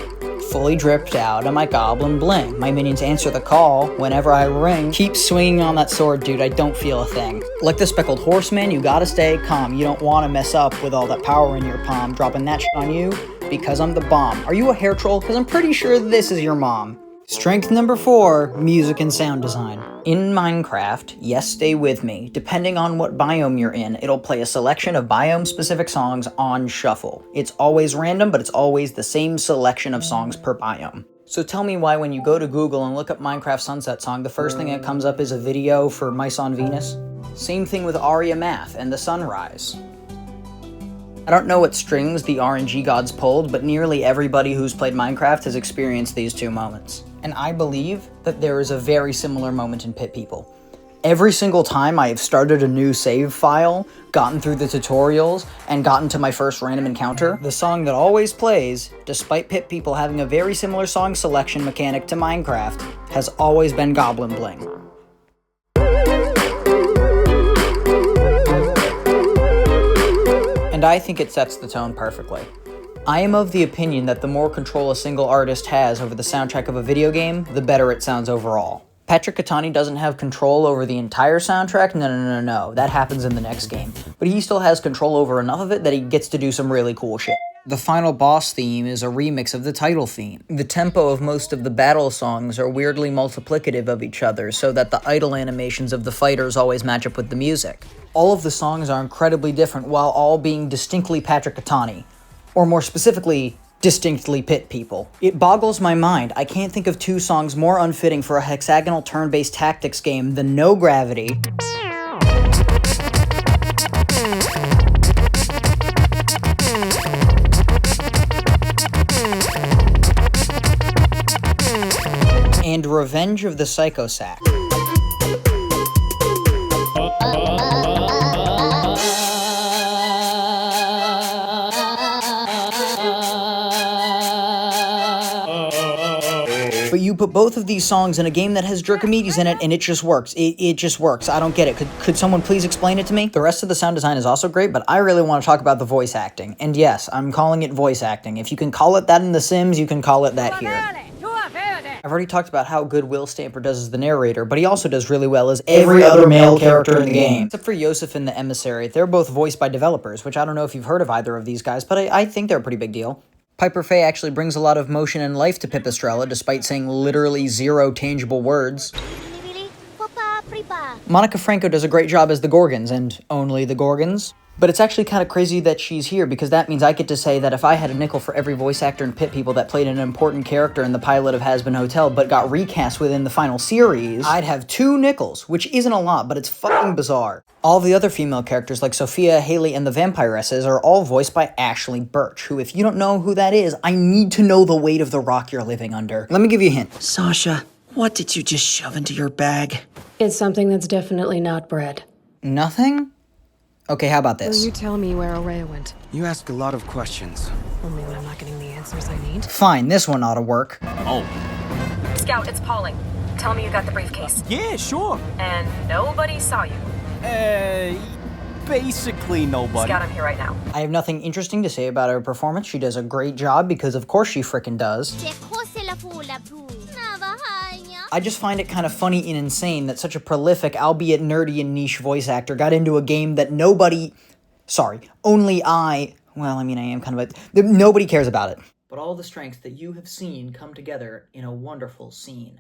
Fully dripped out of my goblin bling. My minions answer the call whenever I ring. Keep swinging on that sword, dude, I don't feel a thing. Like the speckled horseman, you gotta stay calm. You don't wanna mess up with all that power in your palm. Dropping that shit on you because I'm the bomb. Are you a hair troll? Because I'm pretty sure this is your mom. Strength number 4, music and sound design. In Minecraft, yes, stay with me, depending on what biome you're in, it'll play a selection of biome-specific songs on shuffle. It's always random, but it's always the same selection of songs per biome. So tell me why when you go to Google and look up Minecraft Sunset Song, the first thing that comes up is a video for Mice on Venus? Same thing with Aria Math and the Sunrise. I don't know what strings the RNG gods pulled, but nearly everybody who's played Minecraft has experienced these 2 moments. And I believe that there is a very similar moment in Pit People. Every single time I have started a new save file, gotten through the tutorials, and gotten to my first random encounter, the song that always plays, despite Pit People having a very similar song selection mechanic to Minecraft, has always been Goblin Bling. And I think it sets the tone perfectly. I am of the opinion that the more control a single artist has over the soundtrack of a video game, the better it sounds overall. Patrick Catani doesn't have control over the entire soundtrack, no, that happens in the next game. But he still has control over enough of it that he gets to do some really cool shit. The final boss theme is a remix of the title theme. The tempo of most of the battle songs are weirdly multiplicative of each other, so that the idle animations of the fighters always match up with the music. All of the songs are incredibly different while all being distinctly Patrick Catani. Or more specifically, distinctly pit people. It boggles my mind. I can't think of two songs more unfitting for a hexagonal turn-based tactics game than No Gravity and Revenge of the Psycho Sack. But you put both of these songs in a game that has Jerkomedes in it, and it just works. It just works. I don't get it. Could someone please explain it to me? The rest of the sound design is also great, but I really want to talk about the voice acting. And yes, I'm calling it voice acting. If you can call it that in The Sims, you can call it that here. I've already talked about how good Will Stamper does as the narrator, but he also does really well as every other male character in the game. Except for Yosef and the Emissary. They're both voiced by developers, which I don't know if you've heard of either of these guys, but I think they're a pretty big deal. Piper Faye actually brings a lot of motion and life to Pipistrella, despite saying literally 0 tangible words. Monica Franco does a great job as the Gorgons, and only the Gorgons. But it's actually kind of crazy that she's here, because that means I get to say that if I had a nickel for every voice actor and pit people that played an important character in the pilot of Has Been Hotel but got recast within the final series, I'd have 2 nickels, which isn't a lot, but it's fucking bizarre. All the other female characters like Sophia, Haley, and the Vampiresses are all voiced by Ashley Birch, who, if you don't know who that is, I need to know the weight of the rock you're living under. Let me give you a hint. Sasha, what did you just shove into your bag? It's something that's definitely not bread. Nothing? Okay, how about this? Will you tell me where Araya went? You ask a lot of questions. Only when I'm not getting the answers I need. Fine, this one ought to work. Oh. Scout, it's Pauling. Tell me you got the briefcase. Yeah, sure. And nobody saw you. Basically nobody. Scout, I'm here right now. I have nothing interesting to say about her performance. She does a great job, because of course she frickin' does. I just find it kind of funny and insane that such a prolific, albeit nerdy and niche voice actor got into a game that nobody... only I... Well, I mean, I am kind of a... Nobody cares about it. But all the strengths that you have seen come together in a wonderful scene.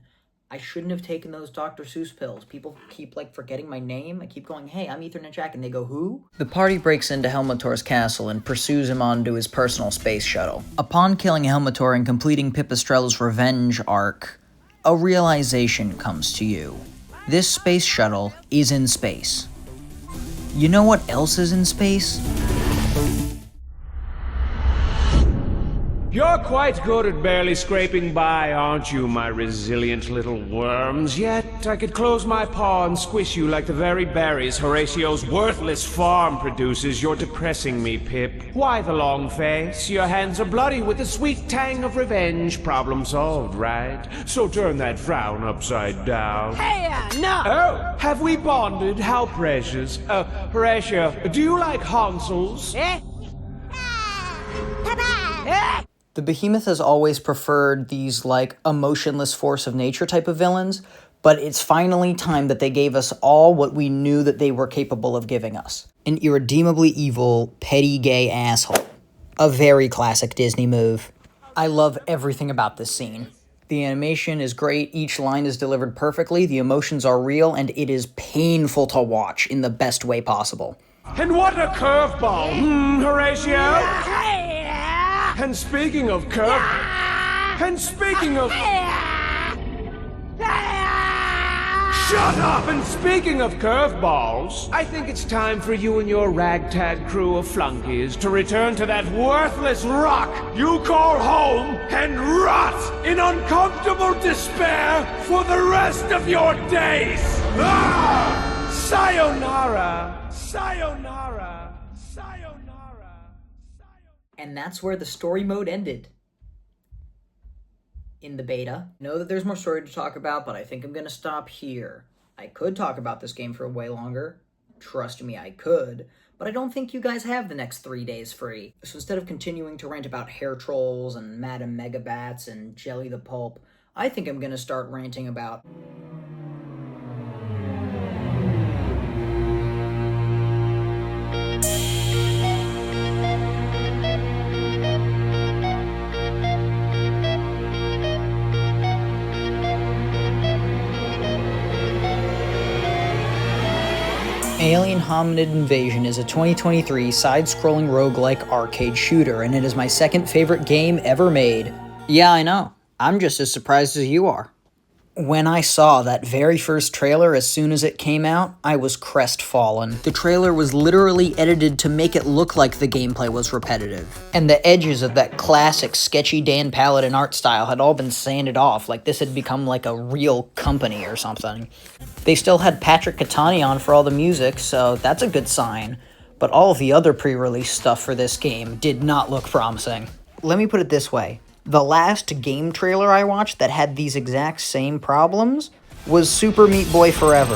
I shouldn't have taken those Dr. Seuss pills. People keep, forgetting my name. I keep going, hey, I'm Ethernet Jack, and they go, who? The party breaks into Helmator's castle and pursues him onto his personal space shuttle. Upon killing Helmator and completing Pipistrella's revenge arc, a realization comes to you. This space shuttle is in space. You know what else is in space? You're quite good at barely scraping by, aren't you, my resilient little worms? Yet I could close my paw and squish you like the very berries Horatio's worthless farm produces. You're depressing me, Pip. Why the long face? Your hands are bloody with the sweet tang of revenge. Problem solved, right? So turn that frown upside down. Hey, no! Oh, have we bonded? How precious. Horatio, do you like Hansels? The Behemoth has always preferred these, emotionless force of nature type of villains, but it's finally time that they gave us all what we knew that they were capable of giving us. An irredeemably evil, petty gay asshole. A very classic Disney move. I love everything about this scene. The animation is great, each line is delivered perfectly, the emotions are real, and it is painful to watch in the best way possible. And what a curveball, Horatio? And speaking of Shut up! And speaking of curveballs, I think it's time for you and your ragtag crew of flunkies to return to that worthless rock you call home and rot in uncomfortable despair for the rest of your days! Ah! Sayonara! Sayonara! Sayonara! And that's where the story mode ended. In the beta. I know that there's more story to talk about, but I think I'm gonna stop here. I could talk about this game for way longer. Trust me, I could. But I don't think you guys have the next 3 days free. So instead of continuing to rant about hair trolls and Madam Megabats and Jelly the Pulp, I think I'm gonna start ranting about... Alien Hominid Invasion is a 2023 side-scrolling roguelike arcade shooter, and it is my second favorite game ever made. Yeah, I know. I'm just as surprised as you are. When I saw that very first trailer as soon as it came out, I was crestfallen. The trailer was literally edited to make it look like the gameplay was repetitive. And the edges of that classic sketchy Dan Paladin art style had all been sanded off, like this had become like a real company or something. They still had Patrick Catani on for all the music, so that's a good sign. But all of the other pre-release stuff for this game did not look promising. Let me put it this way. The last game trailer I watched that had these exact same problems was Super Meat Boy Forever.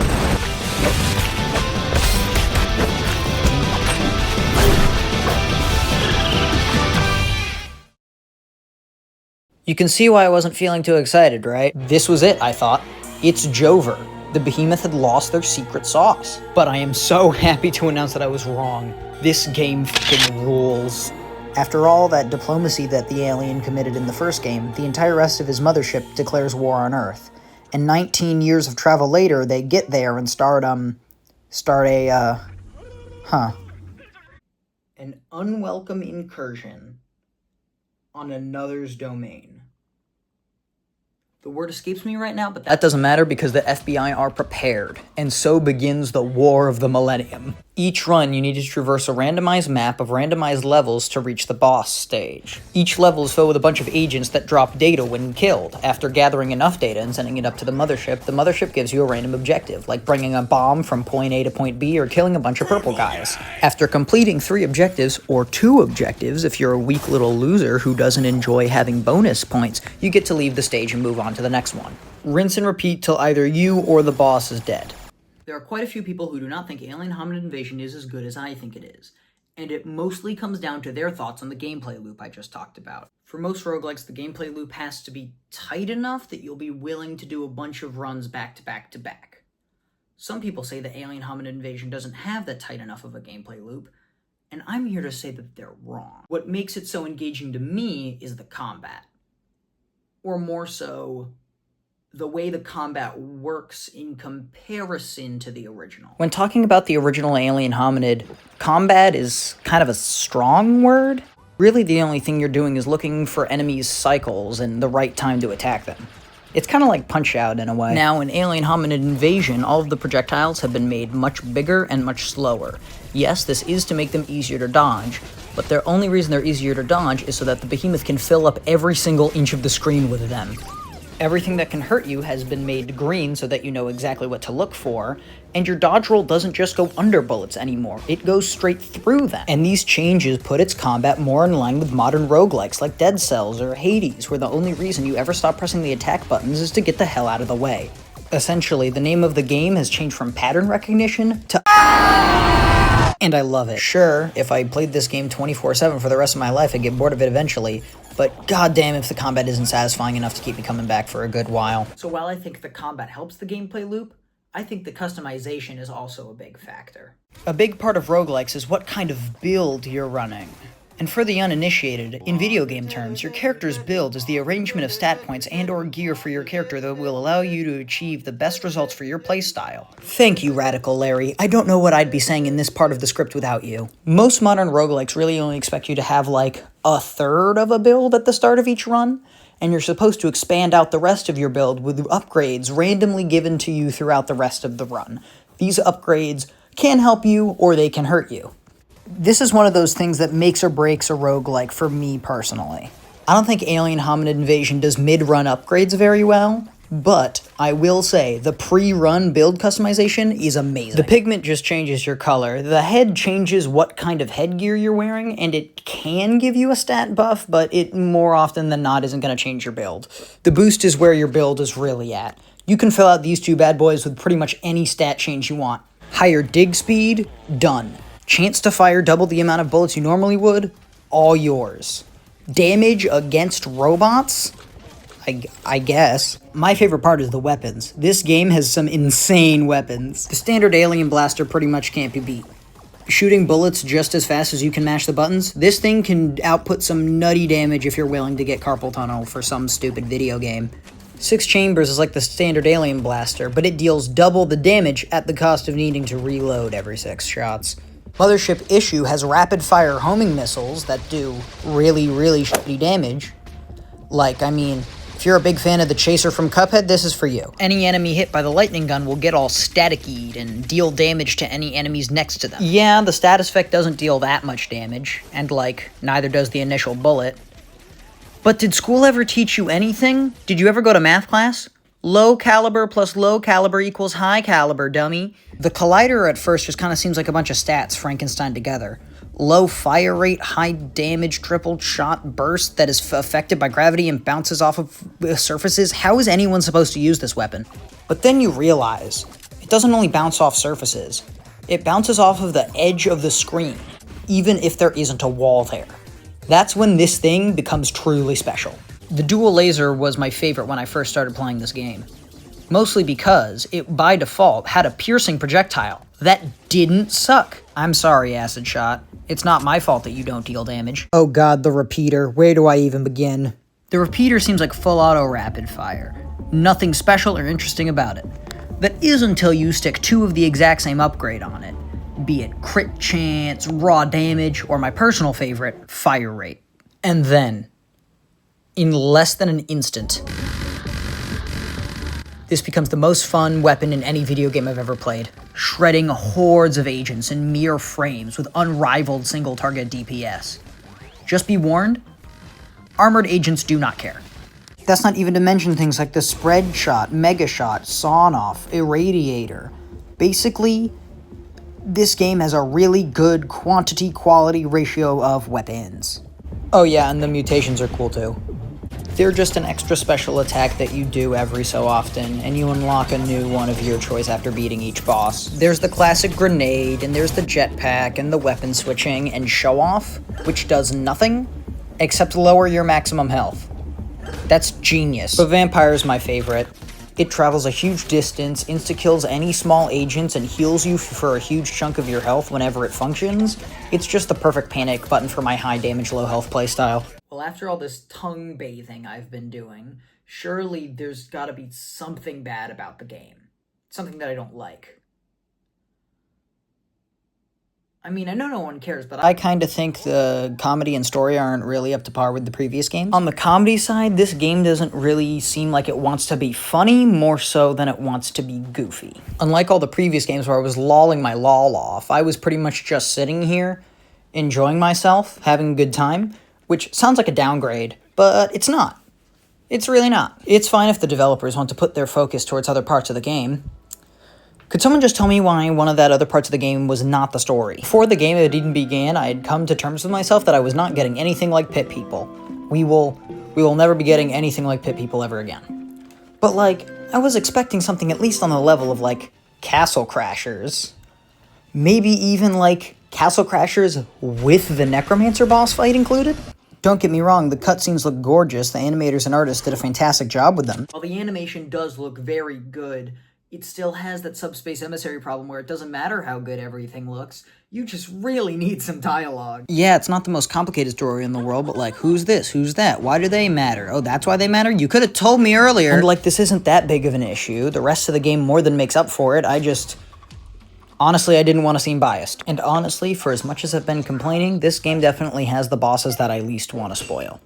You can see why I wasn't feeling too excited, right? This was it, I thought. It's Jover. The Behemoth had lost their secret sauce. But I am so happy to announce that I was wrong. This game fucking rules. After all that diplomacy that the alien committed in the first game, the entire rest of his mothership declares war on Earth. And 19 years of travel later, they get there and start an unwelcome incursion on another's domain. The word escapes me right now, but that doesn't matter because the FBI are prepared, and so begins the War of the Millennium. Each run, you need to traverse a randomized map of randomized levels to reach the boss stage. Each level is filled with a bunch of agents that drop data when killed. After gathering enough data and sending it up to the mothership gives you a random objective, like bringing a bomb from point A to point B or killing a bunch of purple guys. After completing 3 objectives, or 2 objectives if you're a weak little loser who doesn't enjoy having bonus points, you get to leave the stage and move on to the next one. Rinse and repeat till either you or the boss is dead. There are quite a few people who do not think Alien Hominid Invasion is as good as I think it is, and it mostly comes down to their thoughts on the gameplay loop I just talked about. For most roguelikes, the gameplay loop has to be tight enough that you'll be willing to do a bunch of runs back to back to back. Some people say that Alien Hominid Invasion doesn't have that tight enough of a gameplay loop, and I'm here to say that they're wrong. What makes it so engaging to me is the combat. Or more so, the way the combat works in comparison to the original. When talking about the original Alien Hominid, combat is kind of a strong word. Really, the only thing you're doing is looking for enemies' cycles and the right time to attack them. It's kind of like Punch-Out in a way. Now, in Alien Hominid Invasion, all of the projectiles have been made much bigger and much slower. Yes, this is to make them easier to dodge, but the only reason they're easier to dodge is so that the Behemoth can fill up every single inch of the screen with them. Everything that can hurt you has been made green so that you know exactly what to look for, and your dodge roll doesn't just go under bullets anymore, it goes straight through them. And these changes put its combat more in line with modern roguelikes like Dead Cells or Hades, where the only reason you ever stop pressing the attack buttons is to get the hell out of the way. Essentially, the name of the game has changed from pattern recognition to and I love it. Sure, if I played this game 24/7 for the rest of my life, I'd get bored of it eventually, but goddamn if the combat isn't satisfying enough to keep me coming back for a good while. So while I think the combat helps the gameplay loop, I think the customization is also a big factor. A big part of roguelikes is what kind of build you're running. And for the uninitiated, in video game terms, your character's build is the arrangement of stat points and or gear for your character that will allow you to achieve the best results for your playstyle. Thank you, Radical Larry. I don't know what I'd be saying in this part of the script without you. Most modern roguelikes really only expect you to have like a third of a build at the start of each run, and you're supposed to expand out the rest of your build with upgrades randomly given to you throughout the rest of the run. These upgrades can help you or they can hurt you. This is one of those things that makes or breaks a roguelike for me personally. I don't think Alien Hominid Invasion does mid-run upgrades very well, but I will say the pre-run build customization is amazing. The pigment just changes your color, the head changes what kind of headgear you're wearing, and it can give you a stat buff, but it more often than not isn't going to change your build. The boost is where your build is really at. You can fill out these two bad boys with pretty much any stat change you want. Higher dig speed, done. Chance to fire double the amount of bullets you normally would, all yours. Damage against robots? I guess. My favorite part is the weapons. This game has some insane weapons. The standard alien blaster pretty much can't be beat. Shooting bullets just as fast as you can mash the buttons, this thing can output some nutty damage if you're willing to get carpal tunnel for some stupid video game. 6 chambers is like the standard alien blaster, but it deals double the damage at the cost of needing to reload every 6 shots. Mothership Issue has rapid-fire homing missiles that do really, really shitty damage. Like, I mean, if you're a big fan of the Chaser from Cuphead, this is for you. Any enemy hit by the lightning gun will get all static-y'd and deal damage to any enemies next to them. Yeah, the status effect doesn't deal that much damage, and like, neither does the initial bullet. But did school ever teach you anything? Did you ever go to math class? Low caliber plus low caliber equals high caliber, dummy. The Collider at first just kind of seems like a bunch of stats Frankenstein together. Low fire rate, high damage, triple shot burst that is affected by gravity and bounces off of surfaces. How is anyone supposed to use this weapon? But then you realize, it doesn't only bounce off surfaces. It bounces off of the edge of the screen, even if there isn't a wall there. That's when this thing becomes truly special. The dual laser was my favorite when I first started playing this game. Mostly because it, by default, had a piercing projectile. That didn't suck. I'm sorry, Acid Shot. It's not my fault that you don't deal damage. Oh god, the repeater. Where do I even begin? The repeater seems like full auto rapid fire. Nothing special or interesting about it. That is until you stick 2 of the exact same upgrade on it. Be it crit chance, raw damage, or my personal favorite, fire rate. And then, in less than an instant, this becomes the most fun weapon in any video game I've ever played, shredding hordes of agents in mere frames with unrivaled single-target DPS. Just be warned, armored agents do not care. That's not even to mention things like the spread shot, mega shot, sawn-off, irradiator. Basically, this game has a really good quantity-quality ratio of weapons. Oh yeah, and the mutations are cool too. They're just an extra special attack that you do every so often, and you unlock a new one of your choice after beating each boss. There's the classic grenade, and there's the jetpack, and the weapon switching, and show-off, which does nothing except lower your maximum health. That's genius. But Vampire's my favorite. It travels a huge distance, insta-kills any small agents, and heals you for a huge chunk of your health whenever it functions. It's just the perfect panic button for my high damage, low health playstyle. Well, after all this tongue bathing I've been doing, surely there's gotta be something bad about the game. Something that I don't like. I mean, I know no one cares, but I kinda think the comedy and story aren't really up to par with the previous games. On the comedy side, this game doesn't really seem like it wants to be funny, more so than it wants to be goofy. Unlike all the previous games where I was lolling my lol off, I was pretty much just sitting here, enjoying myself, having a good time, which sounds like a downgrade, but it's not. It's really not. It's fine if the developers want to put their focus towards other parts of the game. Could someone just tell me why one of that other parts of the game was not the story? Before the game even began, I had come to terms with myself that I was not getting anything like Pit People. We will never be getting anything like Pit People ever again. But like, I was expecting something at least on the level of like Castle Crashers. Maybe even like Castle Crashers with the Necromancer boss fight included? Don't get me wrong, the cutscenes look gorgeous, the animators and artists did a fantastic job with them. While the animation does look very good, it still has that Subspace Emissary problem where it doesn't matter how good everything looks, you just really need some dialogue. Yeah, it's not the most complicated story in the world, but like, who's this, who's that, why do they matter? Oh, that's why they matter? You could have told me earlier. And like, this isn't that big of an issue, the rest of the game more than makes up for it, honestly, I didn't want to seem biased. And honestly, for as much as I've been complaining, this game definitely has the bosses that I least want to spoil.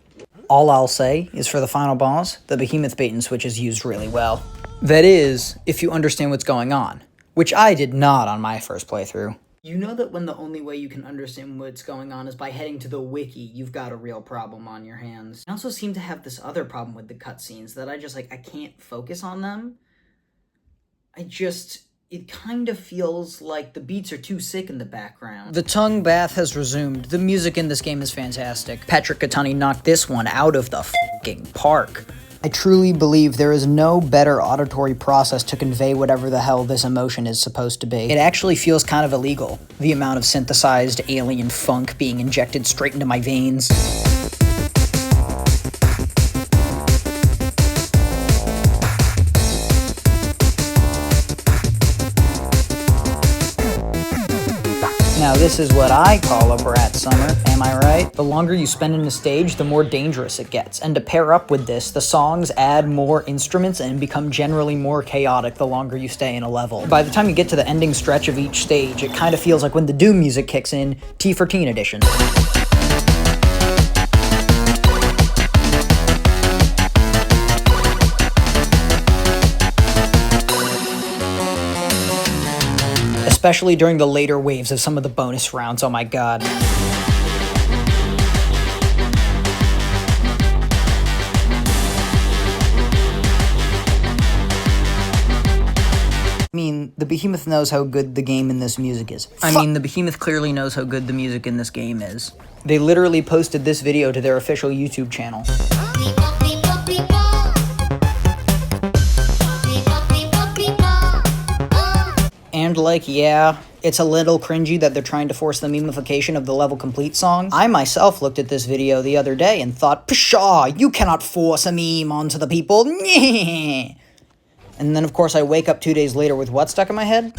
All I'll say is for the final boss, the Behemoth bait and switch is used really well. That is, if you understand what's going on, which I did not on my first playthrough. You know that when the only way you can understand what's going on is by heading to the wiki, you've got a real problem on your hands. I also seem to have this other problem with the cutscenes that I can't focus on them. It kind of feels like the beats are too sick in the background. The tongue bath has resumed. The music in this game is fantastic. Patrick Catani knocked this one out of the fucking park. I truly believe there is no better auditory process to convey whatever the hell this emotion is supposed to be. It actually feels kind of illegal, the amount of synthesized alien funk being injected straight into my veins. Now, Now this is what I call a brat summer, am I right? The longer you spend in a stage, the more dangerous it gets. And to pair up with this, the songs add more instruments and become generally more chaotic the longer you stay in a level. By the time you get to the ending stretch of each stage, it kind of feels like when the Doom music kicks in, T for Teen edition. Especially during the later waves of some of the bonus rounds, oh my god. I mean, the Behemoth knows how good the game in this music is. The Behemoth clearly knows how good the music in this game is. They literally posted this video to their official YouTube channel. And like, yeah, it's a little cringy that they're trying to force the memification of the level complete song. I myself looked at this video the other day and thought, pshaw, you cannot force a meme onto the people. And then of course I wake up 2 days later with what stuck in my head?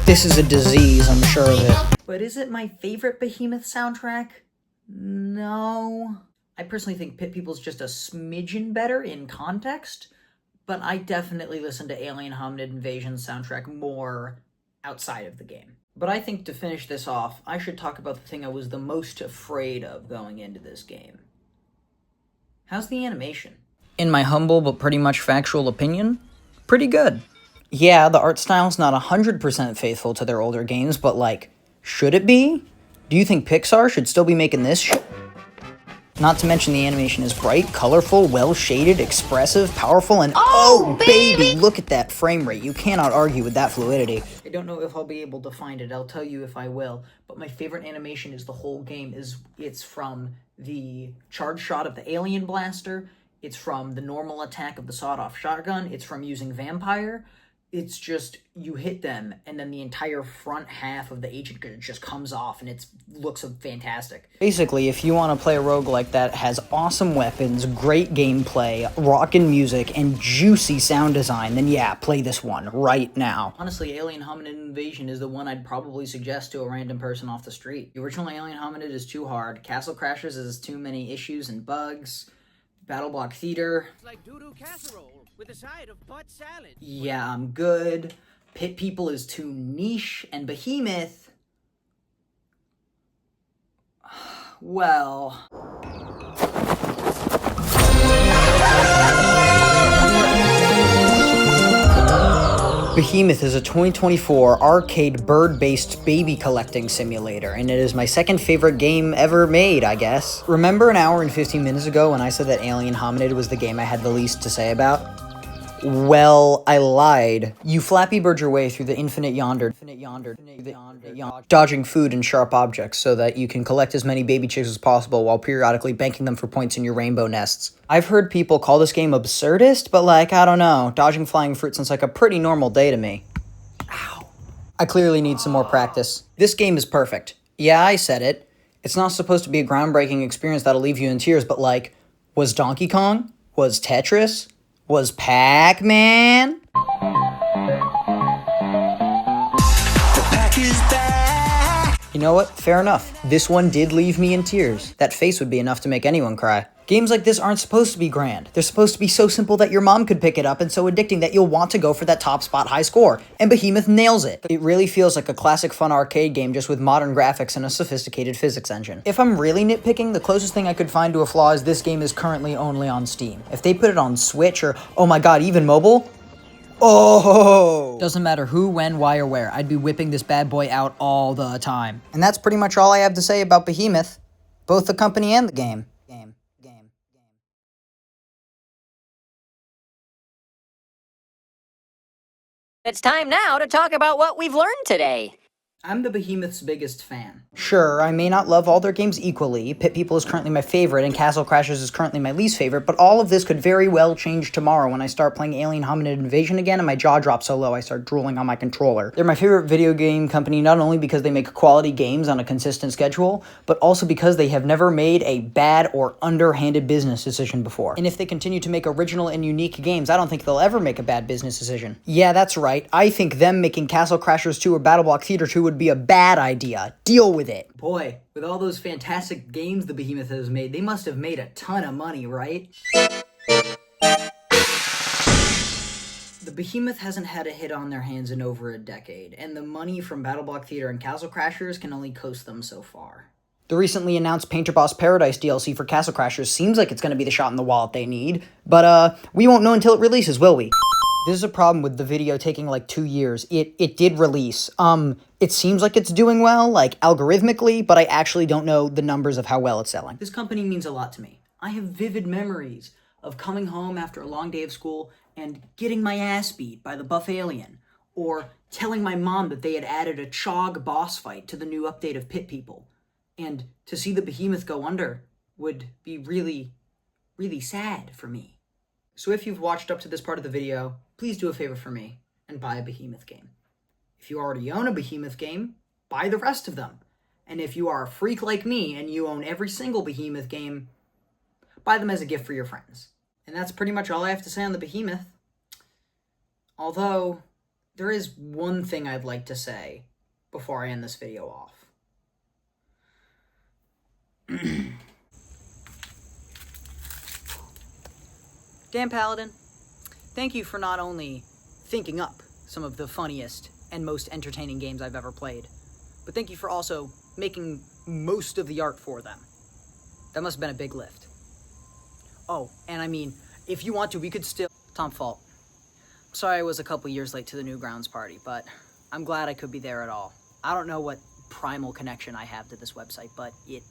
This is a disease, I'm sure of it. But is it my favorite Behemoth soundtrack? No. I personally think Pit People's just a smidgen better in context, but I definitely listen to Alien Hominid Invasion's soundtrack more outside of the game. But I think to finish this off, I should talk about the thing I was the most afraid of going into this game. How's the animation? In my humble but pretty much factual opinion, pretty good. Yeah, the art style's not 100% faithful to their older games, but like, should it be? Do you think Pixar should still be making this shit? Not to mention the animation is bright, colorful, well-shaded, expressive, powerful, and oh baby, look at that frame rate. You cannot argue with that fluidity. I don't know if I'll be able to find it. I'll tell you if I will. But my favorite animation is the whole game. It's from the charge shot of the alien blaster. It's from the normal attack of the sawed-off shotgun. It's from using vampire. It's just, you hit them, and then the entire front half of the agent just comes off, and it looks fantastic. Basically, if you want to play a roguelike that has awesome weapons, great gameplay, rockin' music, and juicy sound design, then yeah, play this one right now. Honestly, Alien Hominid Invasion is the one I'd probably suggest to a random person off the street. The original Alien Hominid is too hard. Castle Crashers has too many issues and bugs. Battleblock Theater. It's like doo-doo casserole with a side of butt salad. Yeah, I'm good. Pit People is too niche, and Behemoth... well... Behemoth is a 2024 arcade bird-based baby collecting simulator, and it is my second favorite game ever made, I guess. Remember an hour and 15 minutes ago when I said that Alien Hominid was the game I had the least to say about? Well, I lied. You Flappy Bird your way through the infinite yonder, dodging food and sharp objects so that you can collect as many baby chicks as possible while periodically banking them for points in your rainbow nests. I've heard people call this game absurdist, but like, I don't know. Dodging flying fruit sounds like a pretty normal day to me. Ow. I clearly need some more practice. This game is perfect. Yeah, I said it. It's not supposed to be a groundbreaking experience that'll leave you in tears, but like, was Donkey Kong? Was Tetris? Was Pac-Man? The pack is back! You know what? Fair enough. This one did leave me in tears. That face would be enough to make anyone cry. Games like this aren't supposed to be grand. They're supposed to be so simple that your mom could pick it up and so addicting that you'll want to go for that top spot high score. And Behemoth nails it. It really feels like a classic fun arcade game just with modern graphics and a sophisticated physics engine. If I'm really nitpicking, the closest thing I could find to a flaw is this game is currently only on Steam. If they put it on Switch or, oh my god, even mobile, oh! Doesn't matter who, when, why, or where. I'd be whipping this bad boy out all the time. And that's pretty much all I have to say about Behemoth. Both the company and the game. It's time now to talk about what we've learned today. I'm the Behemoth's biggest fan. Sure, I may not love all their games equally. Pit People is currently my favorite, and Castle Crashers is currently my least favorite, but all of this could very well change tomorrow when I start playing Alien Hominid Invasion again and my jaw drops so low I start drooling on my controller. They're my favorite video game company not only because they make quality games on a consistent schedule, but also because they have never made a bad or underhanded business decision before. And if they continue to make original and unique games, I don't think they'll ever make a bad business decision. Yeah, that's right. I think them making Castle Crashers 2 or Battleblock Theater 2 would be a bad idea. Deal with it. Boy, with all those fantastic games the Behemoth has made, they must have made a ton of money, right? The Behemoth hasn't had a hit on their hands in over a decade, and the money from Battleblock Theater and Castle Crashers can only coast them so far. The recently announced Painter Boss Paradise DLC for Castle Crashers seems like it's going to be the shot in the wallet they need, but we won't know until it releases, will we? This is a problem with the video taking like 2 years. It did release. It seems like it's doing well, like algorithmically, but I actually don't know the numbers of how well it's selling. This company means a lot to me. I have vivid memories of coming home after a long day of school and getting my ass beat by the buff alien, or telling my mom that they had added a Chog boss fight to the new update of Pit People. And to see the Behemoth go under would be really, really sad for me. So if you've watched up to this part of the video, please do a favor for me and buy a Behemoth game. If you already own a Behemoth game, buy the rest of them. And if you are a freak like me and you own every single Behemoth game, buy them as a gift for your friends. And that's pretty much all I have to say on the Behemoth. Although, there is one thing I'd like to say before I end this video off. Dan Paladin, thank you for not only thinking up some of the funniest and most entertaining games I've ever played, but thank you for also making most of the art for them. That must have been a big lift. Oh, and I mean, if you want to, we could still... Tom Fault. Sorry I was a couple years late to the Newgrounds party, but I'm glad I could be there at all. I don't know what primal connection I have to this website, but it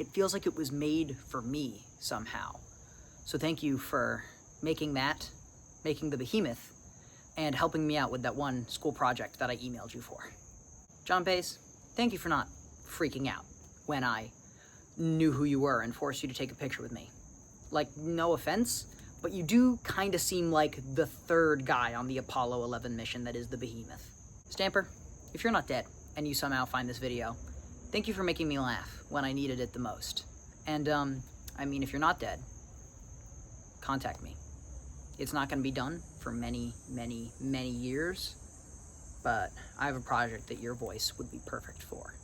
feels like it was made for me somehow. So thank you for making the Behemoth, and helping me out with that one school project that I emailed you for. John Pace, thank you for not freaking out when I knew who you were and forced you to take a picture with me. Like, no offense, but you do kind of seem like the third guy on the Apollo 11 mission that is the Behemoth. Stamper, if you're not dead, and you somehow find this video, thank you for making me laugh when I needed it the most. And, I mean, if you're not dead, contact me. It's not going to be done for many, many, many years, but I have a project that your voice would be perfect for.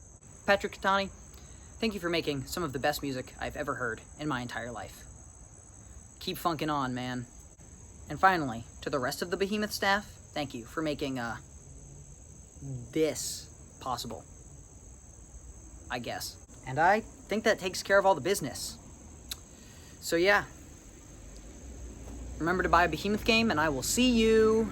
Patrick Catani, thank you for making some of the best music I've ever heard in my entire life. Keep funkin' on, man. And finally, to the rest of the Behemoth staff, thank you for making, this possible. I guess. And I think that takes care of all the business. So yeah. Remember to buy a Behemoth game, and I will see you...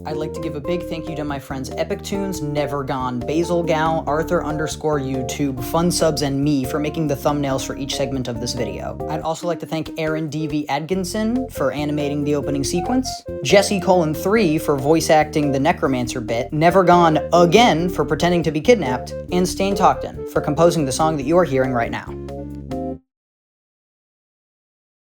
I'd like to give a big thank you to my friends Epictoons, Nevergon, Basilgal, Arthur_YouTube, Funsubs and ME for making the thumbnails for each segment of this video. I'd also like to thank aaryndvatkinson for animating the opening sequence, Jessie 3 for voice acting the Necromancer bit, Nevergon again for pretending to be kidnapped, and Stain Talkton for composing the song that you are hearing right now.